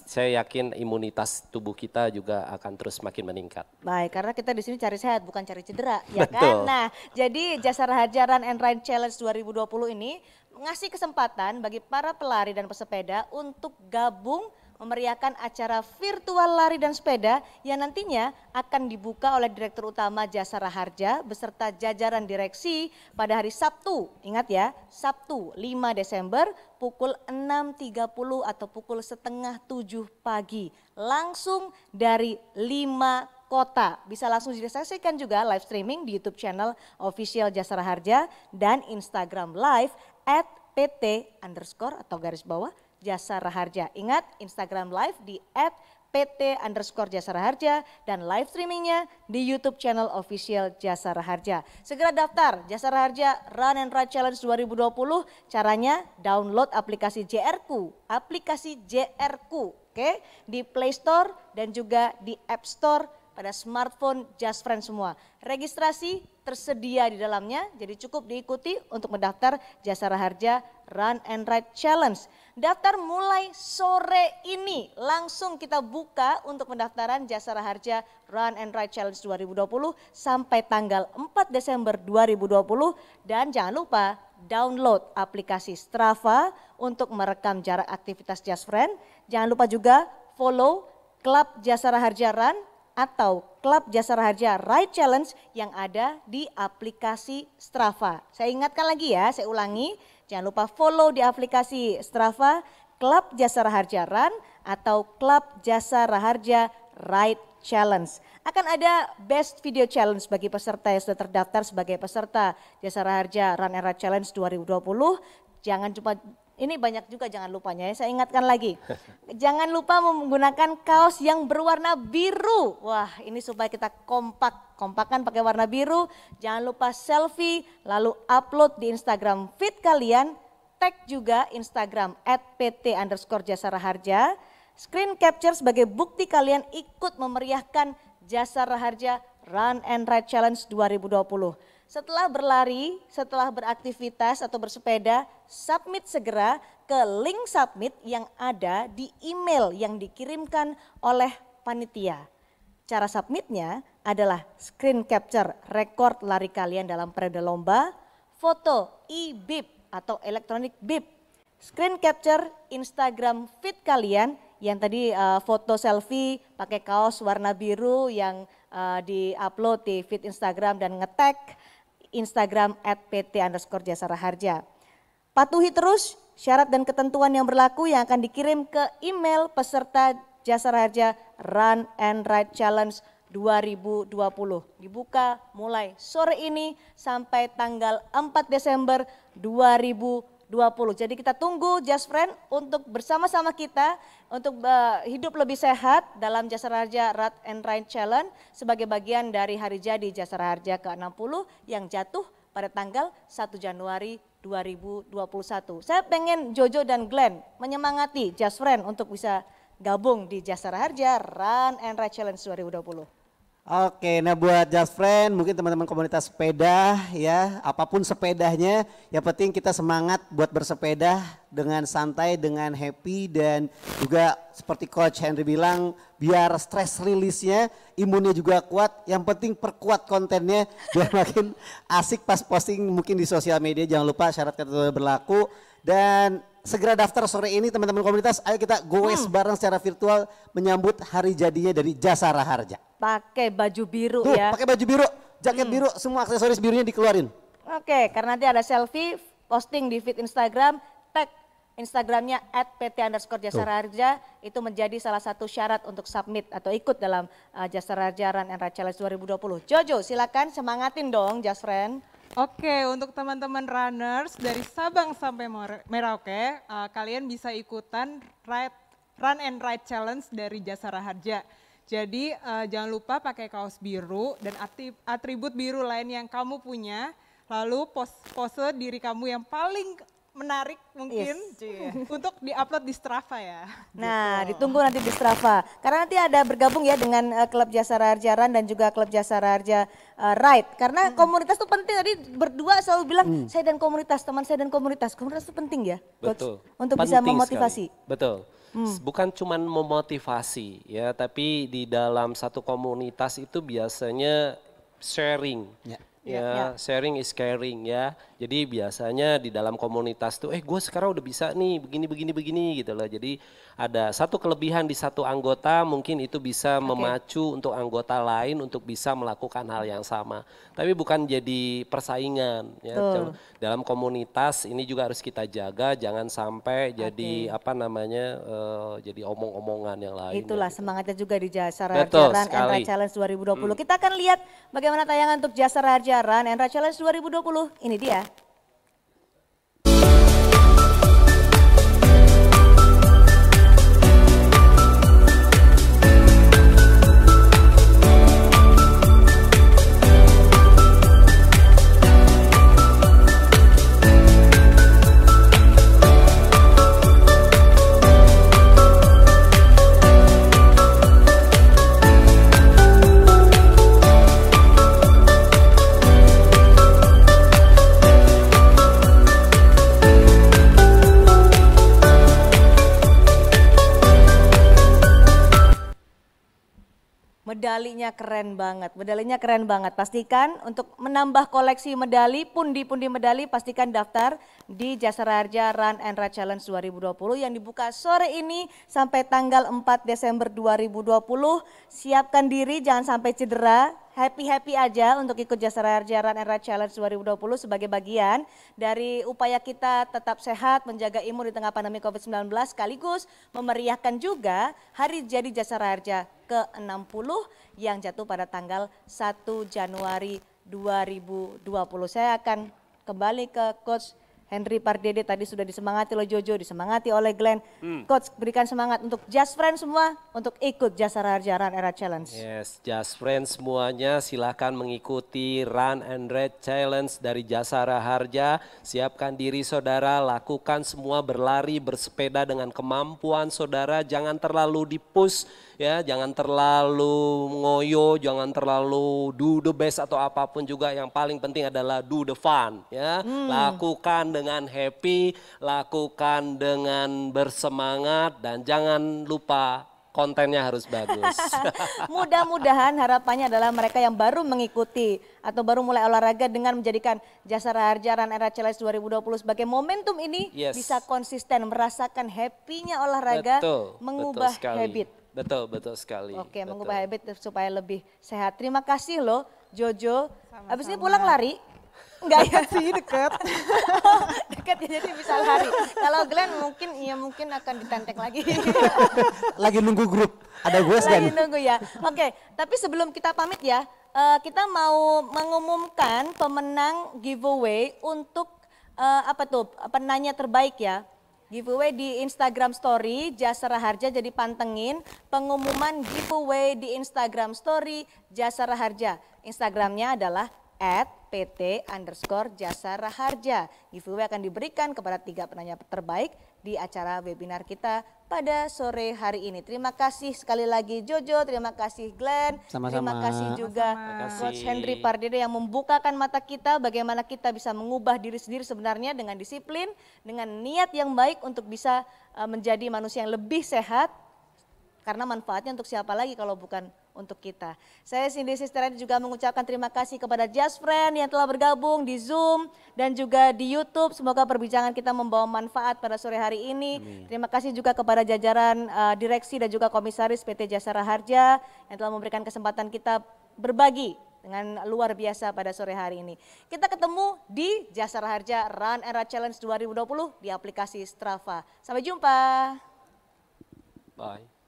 Saya yakin imunitas tubuh kita juga akan terus makin meningkat. Baik, karena kita di sini cari sehat bukan cari cedera, ya Betul. kan? Nah, jadi Jasara Harja Run and Ride Challenge 2020 ini ngasih kesempatan bagi para pelari dan pesepeda untuk gabung memeriahkan acara virtual lari dan sepeda yang nantinya akan dibuka oleh Direktur Utama Jasara Harja beserta jajaran direksi pada hari Sabtu. Ingat ya, Sabtu 5 Desember pukul 6.30 atau pukul setengah 7 pagi. Langsung dari 5 kota. Bisa langsung disaksikan juga live streaming di YouTube channel official Jasara Harja dan Instagram live @pt_ atau garis bawah Jasara Harja. Ingat Instagram live di @pt_Jasara Harja dan live streamingnya di YouTube channel official Jasara Harja. Segera daftar Jasara Harja Run and Ride Challenge 2020. Caranya download aplikasi JR-ku, oke, di Play Store dan juga di App Store pada smartphone Just Friend semua. Registrasi tersedia di dalamnya, jadi cukup diikuti untuk mendaftar Jasara Harja Run and Ride Challenge. Daftar mulai sore ini, langsung kita buka untuk pendaftaran Jasara Harja Run and Ride Challenge 2020 sampai tanggal 4 Desember 2020. Dan jangan lupa download aplikasi Strava untuk merekam jarak aktivitas Just Friend. Jangan lupa juga follow Klub Jasara Harja Run atau Klub Jasara Harja Ride Challenge yang ada di aplikasi Strava. Saya ingatkan lagi ya, saya ulangi, jangan lupa follow di aplikasi Strava Klub Jasara Harja Run atau Klub Jasara Harja Ride Challenge. Akan ada Best Video Challenge bagi peserta yang sudah terdaftar sebagai peserta Jasara Harja Run and Ride Challenge 2020. Jangan cuma Ini banyak juga jangan lupanya ya, saya ingatkan lagi. Jangan lupa menggunakan kaos yang berwarna biru. Wah ini supaya kita kompak, kompakan pakai warna biru. Jangan lupa selfie lalu upload di Instagram feed kalian. Tag juga Instagram @pt_jasara_harja. Screen capture sebagai bukti kalian ikut memeriahkan Jasara Harja Run and Ride Challenge 2020. Setelah berlari, setelah beraktivitas atau bersepeda, submit segera ke link submit yang ada di email yang dikirimkan oleh panitia. Cara submitnya adalah screen capture rekor lari kalian dalam periode lomba, foto e-bib atau electronic bib, screen capture Instagram feed kalian yang tadi foto selfie pakai kaos warna biru yang di-upload di feed Instagram dan nge-tag Instagram @pt_jasara_harja. Patuhi terus syarat dan ketentuan yang berlaku yang akan dikirim ke email peserta Jasara Harja Run and Ride Challenge 2020. Dibuka mulai sore ini sampai tanggal 4 Desember 2020. Jadi kita tunggu Just Friend untuk bersama-sama kita untuk hidup lebih sehat dalam Jasara Harja Run and Ride Challenge sebagai bagian dari hari jadi Jasara Harja ke-60 yang jatuh pada tanggal 1 Januari 2021. Saya pengen Jojo dan Glenn menyemangati Just Friend untuk bisa gabung di Jasara Harja Run and Ride Challenge 2020. Oke, nah buat Just Friend, mungkin teman-teman komunitas sepeda ya, apapun sepedanya, yang penting kita semangat buat bersepeda dengan santai, dengan happy dan juga seperti Coach Henry bilang, biar stress release-nya, imunnya juga kuat, yang penting perkuat kontennya biar makin asik pas posting mungkin di sosial media, jangan lupa syarat ketentuan berlaku dan segera daftar sore ini teman-teman komunitas, ayo kita goes bareng secara virtual menyambut hari jadinya dari Jasara Harja. Pakai baju biru Tuh, ya. pakai baju biru, jaket biru, semua aksesoris birunya dikeluarin. Oke, karena nanti ada selfie, posting di feed Instagram, tag Instagramnya @pt_jasara_harja, itu menjadi salah satu syarat untuk submit atau ikut dalam Jasara Harja Run and Ride Challenge 2020. Jojo silakan semangatin dong Just Friend. Oke, untuk teman-teman runners dari Sabang sampai Merauke, kalian bisa ikutan Run and Ride Challenge dari Jasara Harja. Jadi jangan lupa pakai kaos biru dan atribut biru lain yang kamu punya. Lalu pose diri kamu yang paling menarik mungkin untuk diupload di Strava ya. Nah ditunggu nanti di Strava. Karena nanti ada bergabung ya dengan klub Jasara Harja Run dan juga klub Jasara Harja Ride. Karena komunitas itu penting, tadi berdua selalu bilang saya dan komunitas, teman saya dan komunitas. Komunitas itu penting ya Coach? Betul. Untuk Penting bisa memotivasi. Sekali. Betul. Bukan cuma memotivasi ya, tapi di dalam satu komunitas itu biasanya sharing. Ya, sharing is caring ya. Jadi biasanya di dalam komunitas tuh, gue sekarang udah bisa nih begini gitu loh. Jadi ada satu kelebihan di satu anggota, mungkin itu bisa memacu untuk anggota lain untuk bisa melakukan hal yang sama. Tapi bukan jadi persaingan ya. Dalam komunitas ini juga harus kita jaga, jangan sampai jadi jadi omong-omongan yang lain. Itulah gitu. semangatnya juga di Jasara Harja Run and Ride Challenge 2020. Kita akan lihat bagaimana tayangan untuk Jasara Harja Run and Ride Challenge 2020. Ini dia. Medalinya keren banget. Pastikan untuk menambah koleksi medali, pundi-pundi medali, pastikan daftar di Jasara Harja Run and Ride Challenge 2020 yang dibuka sore ini sampai tanggal 4 Desember 2020. Siapkan diri, jangan sampai cedera. Happy-happy aja untuk ikut Jasara Harja Run and Ride Challenge 2020 sebagai bagian dari upaya kita tetap sehat, menjaga imun di tengah pandemi COVID-19, sekaligus memeriahkan juga hari jadi Jasara Harja ke-60 yang jatuh pada tanggal 1 Januari 2020. Saya akan kembali ke Coach Henry Pardede tadi sudah disemangati oleh Jojo, disemangati oleh Glenn. Coach berikan semangat untuk Just Friends semua untuk ikut Jasara Harja Run Era Challenge. Yes, Just Friends semuanya silahkan mengikuti Run and Ride Challenge dari Jasara Harja. Siapkan diri saudara, lakukan semua berlari, bersepeda dengan kemampuan saudara. Jangan terlalu di-push ya, jangan terlalu ngoyo, jangan terlalu do the best atau apapun juga. Yang paling penting adalah do the fun ya. Lakukan dengan happy, lakukan dengan bersemangat, dan jangan lupa kontennya harus bagus. Mudah-mudahan harapannya adalah mereka yang baru mengikuti atau baru mulai olahraga dengan menjadikan Jasara Harja Run Era Challenge 2020 sebagai momentum ini bisa konsisten merasakan happy-nya olahraga, mengubah habit. Betul sekali. Oke, mengubah habit supaya lebih sehat. Terima kasih loh Jojo. Habis ini pulang lari? Enggak ya sih, dekat. Dekat ya, jadi bisa lari. Kalau Glenn mungkin akan ditenteng lagi. Lagi nunggu grup, ada gue Lagi nunggu ya. Oke, tapi sebelum kita pamit ya, kita mau mengumumkan pemenang giveaway untuk penanya terbaik ya. Giveaway di Instagram Story Jasara Harja, jadi pantengin pengumuman giveaway di Instagram Story Jasara Harja. Instagramnya adalah @pt_Jasara Harja. Giveaway akan diberikan kepada 3 penanya terbaik di acara webinar kita pada sore hari ini. Terima kasih sekali lagi Jojo, terima kasih Glenn, terima kasih juga Coach Henry Pardede yang membukakan mata kita bagaimana kita bisa mengubah diri sendiri sebenarnya dengan disiplin, dengan niat yang baik untuk bisa menjadi manusia yang lebih sehat. Karena manfaatnya untuk siapa lagi kalau bukan untuk kita. Saya Cindy Sisterani juga mengucapkan terima kasih kepada Just Friend yang telah bergabung di Zoom dan juga di YouTube. Semoga perbincangan kita membawa manfaat pada sore hari ini. Terima kasih juga kepada jajaran direksi dan juga komisaris PT Jasara Harja yang telah memberikan kesempatan kita berbagi dengan luar biasa pada sore hari ini. Kita ketemu di Jasara Harja Run Era Challenge 2020 di aplikasi Strava. Sampai jumpa. Bye.